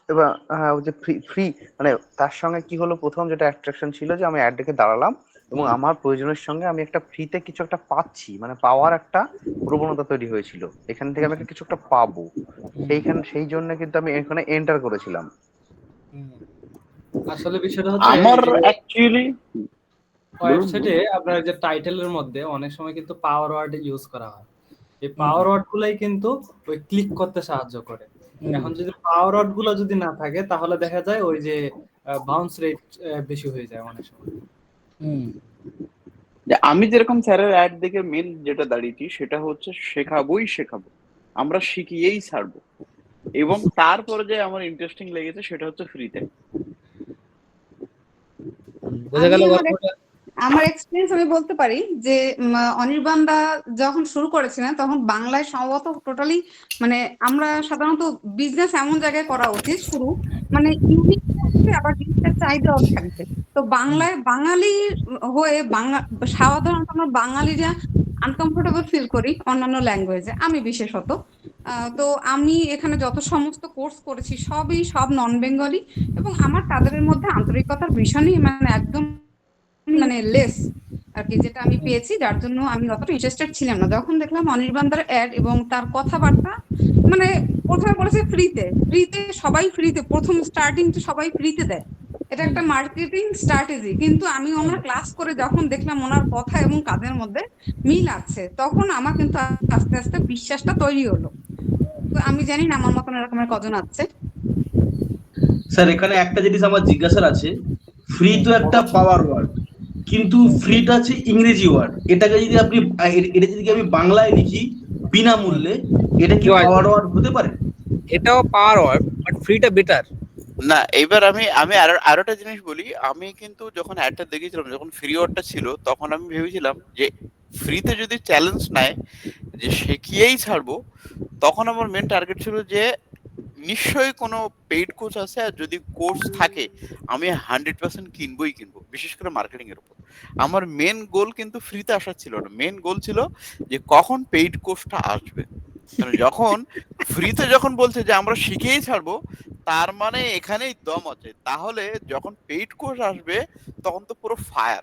যে ফ্রি মানে তার সঙ্গে কি হলো, প্রথম যেটা অ্যাট্রাকশন ছিল যে আমি অ্যাড দেখে দাঁড়ালাম এবং আমার প্রয়োজনের সঙ্গে আমি একটা ফ্রিতে কিছু একটা পাচ্ছি, মানে পাওয়ার একটা প্রবণতা তৈরি হয়েছিল, এখান থেকে আমি কিছু একটা পাবো, সেই জন্য কিন্তু আমি এখানে এন্টার করেছিলাম। আসলে বিষয়টা হচ্ছে আমার অ্যাকচুয়ালি ওয়েবসাইটে আপনার যে টাইটেলের মধ্যে অনেক সময় কিন্তু পাওয়ার ওয়ার্ড ইউজ করা হয়, এই পাওয়ার ওয়ার্ড গুলাই কিন্তু ওই ক্লিক করতে সাহায্য করে। এখন যদি পাওয়ার ওয়ার্ড গুলো যদি না থাকে তাহলে দেখা যায় ওই যে বাউন্স রেট বেশি হয়ে যায় অনেক সময়। আমি যেরকম স্যারের অ্যাড দেখে মেন যেটা দাঁড়িয়েছি সেটা হচ্ছে শেখাবো, আমরা শিখিয়েই ছাড়বো, এবং তারপরে যে আমার ইন্টারেস্টিং লেগেছে সেটা হচ্ছে ফ্রিতে। বোঝা গেল গল্পটা? আমার এক্সপিরিয়েন্স আমি বলতে পারি যে অনির্বাণদা যখন শুরু করেছিলেন তখন বাংলায় সম্ভবত টোটালি, মানে আমরা সাধারণত বিজনেস এমন জায়গায় করা উচিত শুরু, মানে ইউনিক আবার জিনিসটার চাহিদাও থাকবে। তো বাংলায় বাঙালি হয়ে সাধারণত আমরা বাঙালিরা আনকমফোর্টেবল ফিল করি অন্যান্য ল্যাঙ্গুয়েজে, আমি বিশেষত। তো আমি এখানে যত সমস্ত কোর্স করেছি সব নন বেঙ্গলি, এবং আমার তাদের মধ্যে আন্তরিকতার ভীষণই মানে একদম মানে লেস আর কি, যেটা আমি পেয়েছি, যার জন্য আমি অতটা ইন্টারেস্টেড ছিলাম না। যখন দেখলাম অনির্বাণদার অ্যাড এবং তার কথাবার্তা, মানে প্রথমে বলেছে ফ্রিতে সবাই ফ্রিতে, প্রথম স্টার্টিং তো সবাই ফ্রিতে দেয়, এটা একটা মার্কেটিং স্ট্র্যাটেজি, কিন্তু আমি ওনার ক্লাস করে যখন দেখলাম ওনার কথা এবং কাজের মধ্যে মিল আছে, তখন আমার কিন্তু আস্তে আস্তে বিশ্বাসটা তৈরি হলো। তো আমি জানি না আমার মতন এরকমের কজন আছে। স্যার এখানে একটা জিনিস আমার জিজ্ঞাসার আছে, ফ্রি তো একটা পাওয়ার ওয়ার্ড, কিন্তু ফ্রিটা আছে ইংরেজি ওয়ার্ড, এটা যদি আমি বাংলায় লিখি বিনামূল্যে, এটা কি পাওয়ার ওয়ার্ড হতে পারে? এটাও পাওয়ার ওয়ার্ড, বাট ফ্রিটা বেটার। না, এবার আমি আরো একটা জিনিস বলি, আমি কিন্তু যখন অ্যাডটা দেখেছিলাম, যখন ফ্রি ওয়ার্ডটা ছিল, তখন আমি ভেবেছিলাম যে ফ্রিতে যদি চ্যালেঞ্জ নেয় যে শিখিয়েই ছাড়বো, তখন আমার মেন টার্গেট ছিল যে নিশ্চয়ই কোনো পেইড কোর্স আছে, আর যদি কোর্স থাকে আমি 100% কিনবই কিনবো, বিশেষ করে মার্কেটিং এর উপর। আমার মেন গোল কিন্তু ফ্রিতে আসার ছিল না, মেন গোল ছিল যে কখন পেইড কোর্সটা আসবে। কারণ যখন ফ্রিতে যখন বলছে যে আমরা শিখেই ছাড়বো, তার মানে এখানেই দম আছে। তাহলে যখন পেইড কোর্স আসবে তখন তো পুরো ফায়ার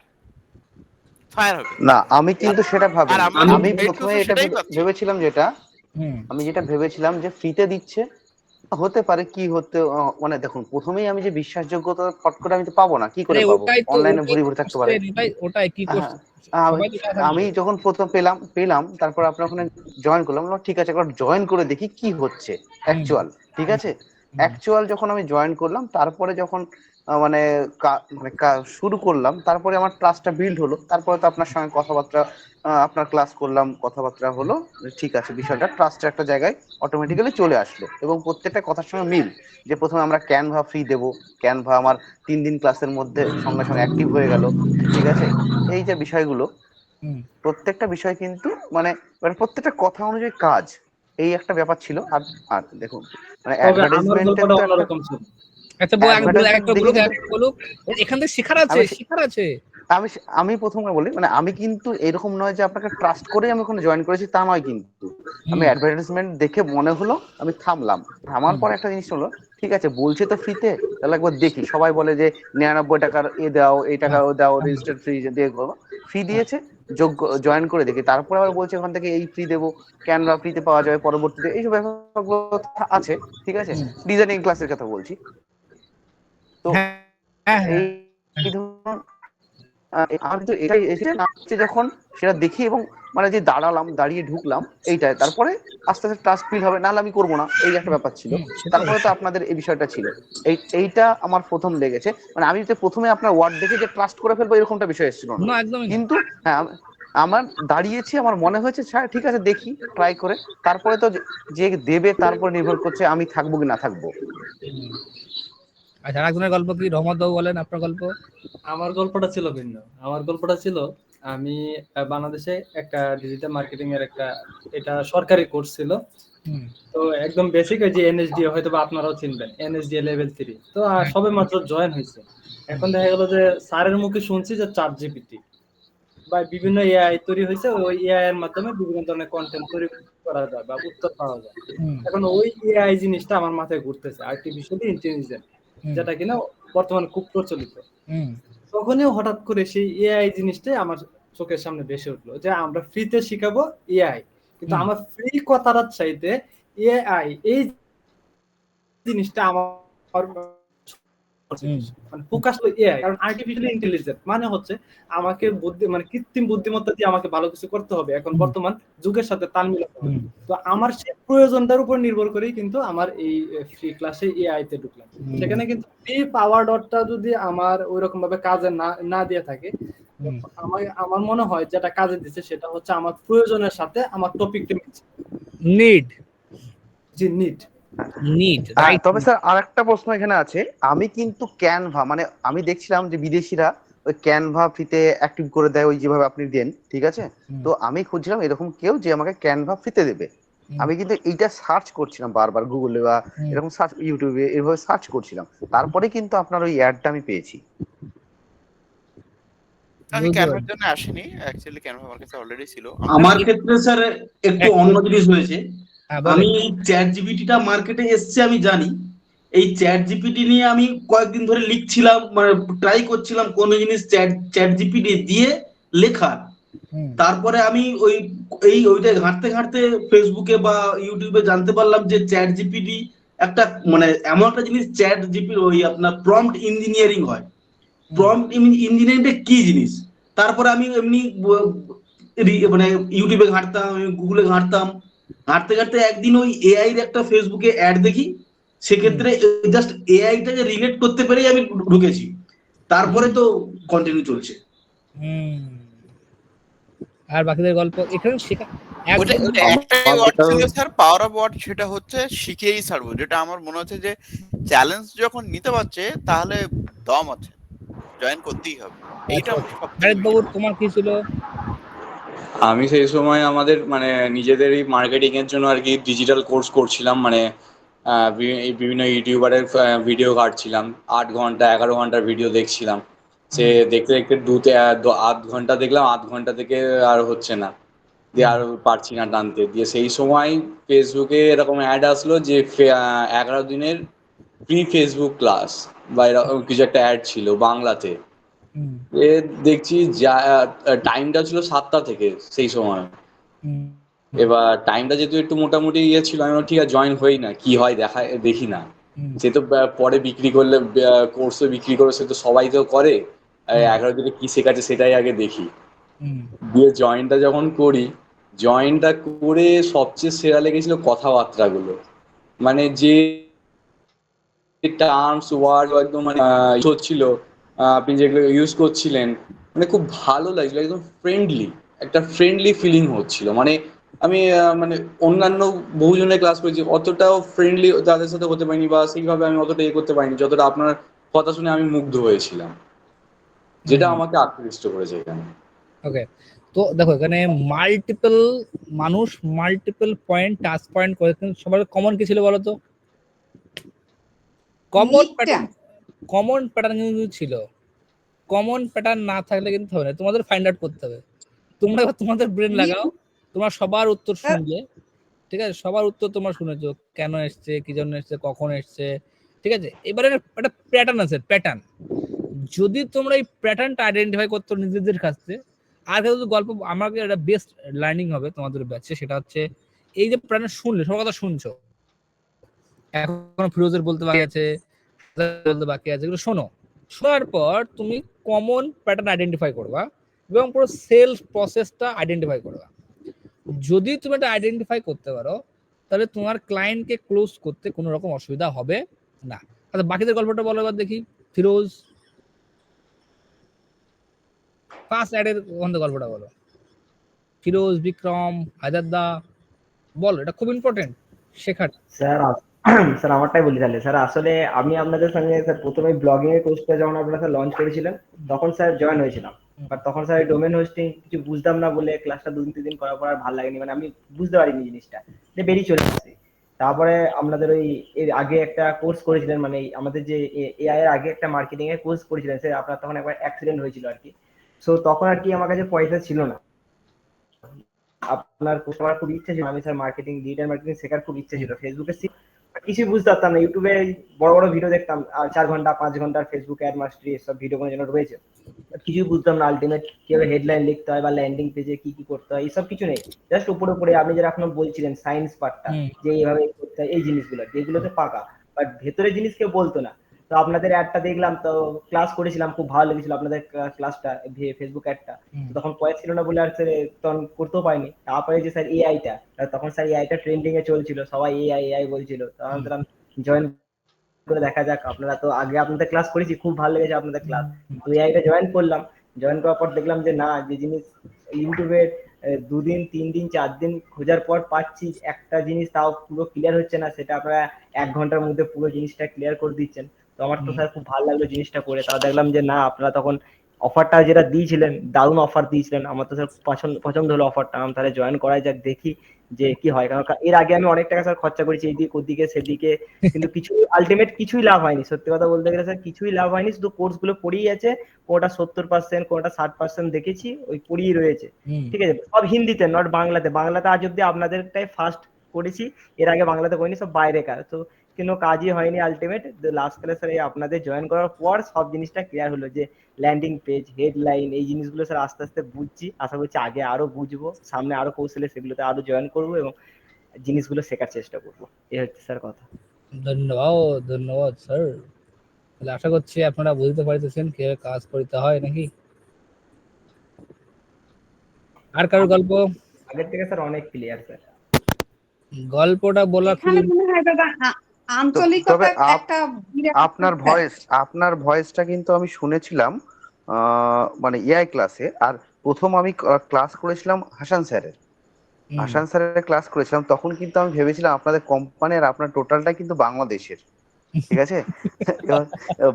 হবে। না, আমি কিন্তু সেটা ভাবি আর আমরা আমি paid প্রথমে course এটা সেটাই পাচ্ছি। ভেবেছিলাম আমি যেটা ভেবেছিলাম যে ফ্রিতে দিচ্ছে, হতে পারে কি হতে মানে দেখুন, প্রথমেই আমি যে বিশ্বাসযোগ্যতা ফট করে আমি তো পাবো না, কি করে আরে পাবো? ওটাই তো, অনলাইনে ওটাই ভরি তো ভরি থাকতে পারে। question ভাই, ওটাই কি হ্যাঁ, করছে আমি সবাই তো সেটা থাকবে। আমি যখন প্রথম পেলাম, তারপর আপনার ওখানে জয়েন করলাম, বললাম ঠিক আছে একবার জয়েন করে দেখি কি হচ্ছে অ্যাকচুয়াল। ঠিক আছে, অ্যাকচুয়াল যখন আমি জয়েন করলাম, তারপরে যখন মানে শুরু করলাম, তারপরে আমার ট্রাস্টটা বিল্ড হলো। তারপরে তো আপনার সঙ্গে কথাবার্তা, আপনার ক্লাস করলাম, কথাবার্তা হলো, ঠিক আছে, বিষয়টা ট্রাস্টের একটা জায়গায় অটোমেটিক্যালি চলে আসলো। এবং প্রত্যেকটা কথার সঙ্গে মিল, যে প্রথমে আমরা ক্যানভা ফ্রি দেবো, ক্যানভা আমার 3 দিন ক্লাসের মধ্যে সঙ্গে সঙ্গে অ্যাক্টিভ হয়ে গেল। ঠিক আছে, এই যে বিষয়গুলো, প্রত্যেকটা বিষয় কিন্তু মানে প্রত্যেকটা কথা অনুযায়ী কাজ, এই একটা ব্যাপার ছিল। আর আর দেখুন, মানে তবে আমার অ্যাডভার্টাইজমেন্টের গল্পটা তো একটা অন্যরকম ছিল। আচ্ছা বল, অ্যাডভার্টাইজমেন্ট দেখে কিন্তু বলুক, এখান থেকে শেখার আছে, আমি শেখার আছে। আমি প্রথমে বলি, মানে আমি কিন্তু এরকম নয় যে আপনাকে ট্রাস্ট করে আমি ওখানে জয়েন করেছি, তা নয়। কিন্তু আমি অ্যাডভার্টাইজমেন্ট দেখে মনে হলো, আমি থামার পর একটা জিনিস হলো, ঠিক আছে বলছে তো ফ্রিতে, তাহলে একবার দেখি। সবাই বলে যে 99 টাকার দাও, এই টাকা দাও, রেজিস্টার ফ্রি দিয়ে ফ্রি দিয়েছে, যোগ্য জয়েন করে দেখি। তারপরে আবার বলছে ওখান থেকে এই ফ্রি দেবো, ক্যানভা ফ্রিতে পাওয়া যাবে পরবর্তীতে, এইসব ব্যাপারগুলো আছে। ঠিক আছে, ডিজাইনিং ক্লাসের কথা বলছি। তো এই ধরুন আমার কিন্তু এটাই এসেছে যখন সেটা দেখি, এবং মানে যে দাঁড়িয়ে ঢুকলাম এইটাই, তারপরে আস্তে আস্তে ট্রাস্ট ফিল হবে, নাহলে আমি করবো না, এই একটা ব্যাপার ছিল। তারপরে তো আপনাদের এই বিষয়টা ছিল, এইটা আমার প্রথম লেগেছে। মানে আমি তো প্রথমে আপনার ওয়ার্ড দেখে যে ট্রাস্ট করে ফেলবো এরকমটা বিষয় এসেছিল না, কিন্তু হ্যাঁ আমার দাঁড়িয়েছি, আমার মনে হয়েছে ঠিক আছে দেখি ট্রাই করে। তারপরে তো যে দেবে তারপর নির্ভর করছে আমি থাকবো কি না থাকবো। আচ্ছা, আরেকজনের গল্প কি? রহমত বাবু বলেন আপনার গল্প। আমার গল্পটা ছিল ভিন্ন। আমার গল্পটা ছিল, আমি বাংলাদেশে একটা ডিজিটাল মার্কেটিং এর এটা সরকারি কোর্স ছিল। তো একদম বেসিক, ওই যে এনএসডি, হয়তো বা আপনারাও চিনবেন, এনএসডি লেভেল 3। তো সবে মাত্র জয়েন হয়েছে। এখন দেখা গেল যে স্যারের মুখে শুনছি যে চ্যাট জিপিটি বা বিভিন্ন এআই তৈরি হয়েছে, ওই এআই এর মাধ্যমে বিভিন্ন ধরনের কন্টেন্ট তৈরি করা যায় বা উত্তর পাওয়া যায়। এখন ওই এআই জিনিসটা আমার মাথায় ঘুরতেছে, আর্টিফিশিয়াল ইন্টেলিজেন্স, যেটা কিনা বর্তমানে খুব প্রচলিত। তখনই হঠাৎ করে সেই এআই জিনিসটাই আমার চোখের সামনে ভেসে উঠলো, যে আমরা ফ্রিতে শিখাবো এআই, কিন্তু আমার ফ্রি কথাটার চাইতে এআই এই জিনিসটা আমার মানে ফোকাস হলো এআই। কারণ আর্টিফিশিয়াল ইন্টেলিজেন্স মানে হচ্ছে আমাকে মানে কৃত্রিম বুদ্ধিমত্তা দিয়ে আমাকে ভালো কিছু করতে হবে, এখন বর্তমান যুগের সাথে তাল মিলাতে হবে। তো আমার সেই প্রয়োজনটার উপর নির্ভর করেই কিন্তু আমার এই ফ্রি ক্লাসে এআই তে ঢুকলাম। সেখানে কিন্তু এই পাওয়ার ডটটা যদি আমার ওইরকম ভাবে কাজে না দিয়ে থাকে, আমার মনে হয় যেটা কাজে দিচ্ছে সেটা হচ্ছে আমার প্রয়োজনের সাথে আমার টপিকটা মিলছে। নিড। তবে স্যার আরেকটা প্রশ্ন এখানে আছে। আমি কিন্তু ক্যানভা, মানে আমি দেখছিলাম যে বিদেশিরা ওই ক্যানভা ফ্রিতে অ্যাক্টিভ করে দেয়, ওই যেভাবে আপনি দেন, ঠিক আছে। তো আমি খুঁজছিলাম এরকম কেউ যে আমাকে ক্যানভা ফ্রিতে দেবে। আমি কিন্তু এইটা সার্চ করছিলাম বারবার গুগলে বা এরকম সার্চ, ইউটিউবে এভাবে সার্চ করছিলাম, তারপরে কিন্তু আপনার ওই অ্যাডটা আমি পেয়েছি। আমি ক্যানভার জন্য আসিনি, অ্যাকচুয়ালি ক্যানভা আমার কাছে অলরেডি ছিল। আমার ক্ষেত্রে স্যার একটু অন্য জিনিস হয়েছে। আমি চ্যাট জিপিটিটা মার্কেটে এসছে আমি জানি, এই চ্যাট জিপিটি নিয়ে আমি কয়েকদিন ধরে লিখছিলাম, মানে ট্রাই করছিলাম কোন জিনিস চ্যাট জিপিটি দিয়ে লেখা। তারপরে আমি ওইটা ঘাঁটতে ঘাঁটতে ফেসবুকে বা ইউটিউবে জানতে পারলাম যে চ্যাট জিপিটি একটা মানে এমন একটা জিনিস, চ্যাট জিপিটি ওই আপনার প্রম্পট ইঞ্জিনিয়ারিং হয়। প্রম্পট ইঞ্জিনিয়ারিংটা কি জিনিস? তারপরে আমি এমনি মানে ইউটিউবে ঘাঁটতাম, গুগলে ঘাঁটতাম, ঘাঁটতে ঘাঁটতে একদিন ওই এআই এর একটা ফেসবুকে অ্যাড দেখি। সেক্ষেত্রে জাস্ট এআইটাকে রিলেট করতে পেরেই আমি ঢুকেছি। তারপরে তো কন্টিনিউ চলছে। আর বাকিদের গল্প এখানে শেখা একটাই ওয়ার্ড ছিল স্যার, পাওয়ার অফ ওয়ার্ড, সেটা হচ্ছে শিখেই ছাড়বো। যেটা আমার মনে হচ্ছে যে চ্যালেঞ্জ যখন নিতে পারছে তাহলে দম আছে, জয়েন করতেই হবে। এইটা বাবু তোমার কি ছিল? আমি সেই সময় আমাদের মানে নিজেদেরই মার্কেটিং এর জন্য আর কি ডিজিটাল কোর্স করছিলাম, মানে এই বিভিন্ন ইউটিউবারের ভিডিও ঘাঁটছিলাম, 8 ঘন্টা 11 ঘন্টার ভিডিও দেখছিলাম। সে দেখতে দেখতে আধ ঘন্টা দেখলাম, আধ ঘন্টা থেকে আর হচ্ছে না, দিয়ে আর পারছি না টানতে। দিয়ে সেই সময় ফেসবুকে এরকম অ্যাড আসলো যে 11 দিনের ফ্রি ফেসবুক ক্লাস বা এরকম কিছু একটা অ্যাড ছিল বাংলাতে। এ দেখছি যা টাইমটা ছিল 7টা থেকে সেই সময়। এবার টাইমটা যেহেতু একটু মোটামুটি ইয়ে ছিল, আমি বললাম, ঠিক আছে জয়েন হই না, কি হয় দেখি না। সে তো পরে বিক্রি করলে, কোর্সে বিক্রি করে, সে তো সবাই তো করে। 11 দিনে কি শেখাচ্ছে সেটাই আগে দেখি। দিয়ে জয়েনটা যখন করি, জয়েনটা করে সবচেয়ে সেরা লেগেছিল কথাবার্তাগুলো। মানে যে টার্মস ওয়ার্ড একদম মানে হচ্ছিল, আপনি যেগুলো ইউজ করছিলেন, মানে খুব ভালো লাগছিল, একদম ফ্রেন্ডলি, একটা ফ্রেন্ডলি ফিলিং হচ্ছিল। মানে আমি মানে অন্যান্য বহুজনের ক্লাস করেছি, অতটাও ফ্রেন্ডলি তাদের সাথে হতে পারিনি, বা সেইভাবে আমি অতটা ইয়ে করতে পারিনি যতটা আপনার কথা শুনে আমি মুগ্ধ হয়েছিলাম, যেটা আমাকে আকৃষ্ট করেছে এখানে। ওকে, তো দেখো এখানে মাল্টিপল মানুষ মাল্টিপল পয়েন্ট টাচ পয়েন্ট করে, কিন্তু সবার কমন কি ছিল বলো তো? কমন প্যাটার্ন কিন্তু ছিল। কমন প্যাটার্ন না থাকলে কিন্তু হবে না, তোমাদের ফাইন্ড আউট করতে হবে। তোমরা তোমাদের ব্রেন লাগাও, তোমরা সবার উত্তর শুনলে, ঠিক আছে, সবার উত্তর তোমরা শুনেছো, কেন এসছে, কি জন্য এসছে, কখন এসছে, ঠিক আছে। এবারে একটা প্যাটার্ন আছে, প্যাটার্ন। যদি তোমরা এই প্যাটার্নটা আইডেন্টিফাই করতে নিজেদের কাছে, আর কিন্তু গল্প আমাকে একটা বেস্ট লার্নিং হবে তোমাদের ব্যাচে, সেটা হচ্ছে এই যে প্যাটার্ন শুনলে, সবার কথা শুনছো, এখন ফিরোজের বলতে বাকি আছে, বলতে বাকি আছে, এগুলো শোনো। শোনার পর তুমি কমন প্যাটার্ন আইডেন্টিফাই করবা এবং পুরো সেলস প্রসেসটা আইডেন্টিফাই করবা। যদি তুমি এটা আইডেন্টিফাই করতে পারো, তাহলে তোমার ক্লায়েন্টকে ক্লোজ করতে কোনো রকম অসুবিধা হবে না। আচ্ছা, বাকিদের গল্পটা বলো এবার দেখি। ফিরোজ, ফার্স্ট অ্যাডের গল্পটা বলো। ফিরোজ, বিক্রম, হায়দারদা, বলো, এটা খুব ইম্পর্টেন্ট শেখার। স্যার স্যার আমারটাই বলি তাহলে। স্যার আসলে আমি আপনাদের সঙ্গে স্যার প্রথমে ব্লগিং এর কোর্সটা যখন আপনারা স্যার লঞ্চ করেছিলেন, তখন স্যার জয়েন হয়েছিলাম। বাট তখন স্যার ডোমেন হোস্টিং কিছু বুঝতাম না বলে ক্লাসটা 2-3 দিন করার পর আর ভালো লাগেনি, মানে আমি বুঝতে পারিনি জিনিসটা, যে বেরিয়ে চলে আসছি। তারপরে আপনাদের ওই এর আগে একটা কোর্স করেছিলেন, মানে আমাদের যে এআই এর আগে একটা মার্কেটিং এর কোর্স করেছিলেন স্যার, আপনার তখন একবার অ্যাক্সিডেন্ট হয়েছিল আর কি। সো তখন আর কি আমার কাছে পয়সা ছিল না। আপনার আমার খুব ইচ্ছা ছিল, আমি স্যার মার্কেটিং, ডিজিটাল মার্কেটিং শেখার খুব ইচ্ছা ছিল। ফেসবুকে কিছু বুঝতে পারতাম না, ইউটিউবে বড় বড় ভিডিও দেখতাম, 4 ঘন্টা 5 ঘন্টার ফেসবুক অ্যাড মাস্টারি এসব ভিডিও কোনো যেন রয়েছে, কিছুই বুঝতাম না আলটিমেট কিভাবে হেডলাইন লিখতে হয় বা ল্যান্ডিং পেজে কি কি করতে হয়, এইসব কিছু নেই। জাস্ট উপরে উপরে আপনি যেটা এখন বলছিলেন সায়েন্স পার্টটা, যে এইভাবে করতে হয়, এই জিনিসগুলো যেগুলোতে পাকা, বাট ভেতরে জিনিস কেউ বলতো না। তো আপনাদের অ্যাডটা দেখলাম, তো ক্লাস করেছিলাম, খুব ভালো লেগেছিল আপনাদের ক্লাসটা, ফেসবুক অ্যাডটা। তখন পয়সা ছিল না বলে আর তখন করতেও পারিনি। তারপরে যে স্যার এআইটা, তখন স্যার এআইটা ট্রেন্ডিং এ চলছিল, সবাই এআই এআই বলছিল, তখন জয়েন করে দেখা যাক। আপনারা তো আগে আপনাদের ক্লাস করেছি, খুব ভালো লেগেছে আপনাদের ক্লাস, তো এআইটা জয়েন করলাম। জয়েন করার পর দেখলাম যে না, যে জিনিস ইউটিউবে 2 দিন 3 দিন 4 দিন খোঁজার পর পাচ্ছি একটা জিনিস, তাও পুরো ক্লিয়ার হচ্ছে না, সেটা আপনারা 1 ঘন্টার মধ্যে পুরো জিনিসটা ক্লিয়ার করে দিচ্ছেন। তো আমার তো স্যার খুব ভালো লাগলো জিনিসটা করে। তাও দেখলাম যে না, আপনারা তখন অফারটা যেটা দিয়েছিলেন, দারুণ অফার দিয়েছিলেন, আমার তো স্যার পছন্দ হলো অফারটা। আমি তাহলে জয়েন করাই যাক, দেখি যে কি হয়। কারণ এর আগে আমি অনেক টাকা স্যার খরচা করেছি এইদিকে ওদিকে সেদিকে, কিন্তু কিছু আলটিমেট কিছুই লাভ হয়নি। সত্যি কথা বলতে গেলে স্যার কিছুই লাভ হয়নি, শুধু কোর্স গুলো পড়েই আছে, কোনটা 70%, কোনটা 60% দেখেছি, ওই পড়েই রয়েছে। ঠিক আছে, সব হিন্দিতে, নট বাংলাতে। বাংলাতে আজ অব্দি আপনাদেরটাই ফার্স্ট করেছি, এর আগে বাংলাতে করিনি, সব বাইরেকার। তো কোনো কাজই হয়নি আলটিমেট। লাস্ট কালে স্যার আপনাদের জয়েন করার পর সব জিনিসটা ক্লিয়ার হলো, যে ল্যান্ডিং পেজ, হেডলাইন, এই জিনিসগুলো স্যার আস্তে আস্তে বুঝছি। আশা করছি আগে আরো বুঝবো, সামনে আরো কৌশলে সেগুলোতে আরো জয়েন করবো এবং জিনিসগুলো শেখার চেষ্টা করবো। এই হচ্ছে স্যার কথা। ধন্যবাদ, ধন্যবাদ স্যার। তাহলে আশা করছি আপনারা বুঝতে পারতেছেন কিভাবে কাজ করতে হয় নাকি। আর কারোর গল্প? আগের থেকে স্যার অনেক ক্লিয়ার স্যার। গল্পটা বলা এখানে মনে হয় দাদা আঞ্চলিকতা একটা আপনার ভয়েসটা কিন্তু আমি শুনেছিলাম মানে এআই ক্লাসে, আর প্রথম আমি ক্লাস করেছিলাম হাসান স্যারের ক্লাস করেছিলাম, তখন কিন্তু আমি ভেবেছিলাম আপনাদের কোম্পানি আর আপনার টোটালটা কিন্তু বাংলাদেশের, ঠিক আছে।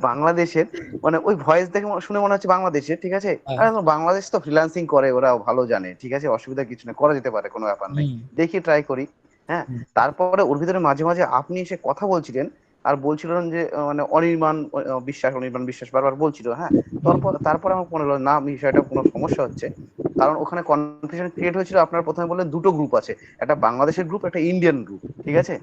বাংলাদেশের মানে ওই ভয়েস দেখে শুনে মনে হচ্ছে বাংলাদেশের, ঠিক আছে। আর বাংলাদেশ তো ফ্রিল্যান্সিং করে, ওরা ভালো জানে, ঠিক আছে, অসুবিধা কিছু না, করা যেতে পারে, কোনো ব্যাপার নেই, দেখি ট্রাই করি। হ্যাঁ, তারপরে ওর ভিতরে মাঝে মাঝে আপনি এসে কথা বলছিলেন আর বলছিলেন যে মানে অনির্বাণ বিশ্বাস বারবার বলছিল। হ্যাঁ, তারপর আমার মনে হলো না বিষয়টা কোনো সমস্যা হচ্ছে, কারণ ওখানে কনফিউশন ক্রিয়েট হয়েছিল। আপনারা প্রথমে বললেন দুটো গ্রুপ আছে, একটা বাংলাদেশের গ্রুপ, একটা ইন্ডিয়ান গ্রুপ, ঠিক আছে?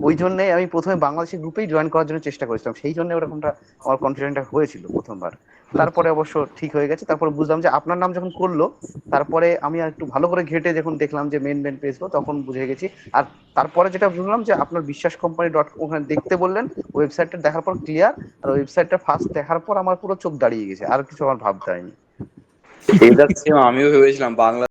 ওই জন্য আমি প্রথমে বাংলাদেশের গ্রুপেই জয়েন করার জন্য চেষ্টা করেছিলাম, সেই জন্য ওরকমটা আমার কনফিউশনটা হয়েছিল প্রথমবার। তারপরে অবশ্য ঠিক হয়ে গেছে। তারপরে বুঝলাম যে আপনার নাম যখন করলো, তারপরে আমি আর একটু ভালো করে ঘেটে যখন দেখলাম যে মেন পেজগুলো, তখন বুঝে গেছি। আর তারপরে যেটা বুঝলাম যে আপনার বিশ্বাস কোম্পানি ওখানে দেখতে বললেন, ওয়েবসাইটটা দেখার পর ক্লিয়ার, আর ওয়েবসাইটটা ফার্স্ট দেখার পর আমার পুরো চোখ দাঁড়িয়ে গেছে, আর কিছু আমার ভাবতে হয়নি। এটা সেম আমিও ভেবেছিলাম বাংলা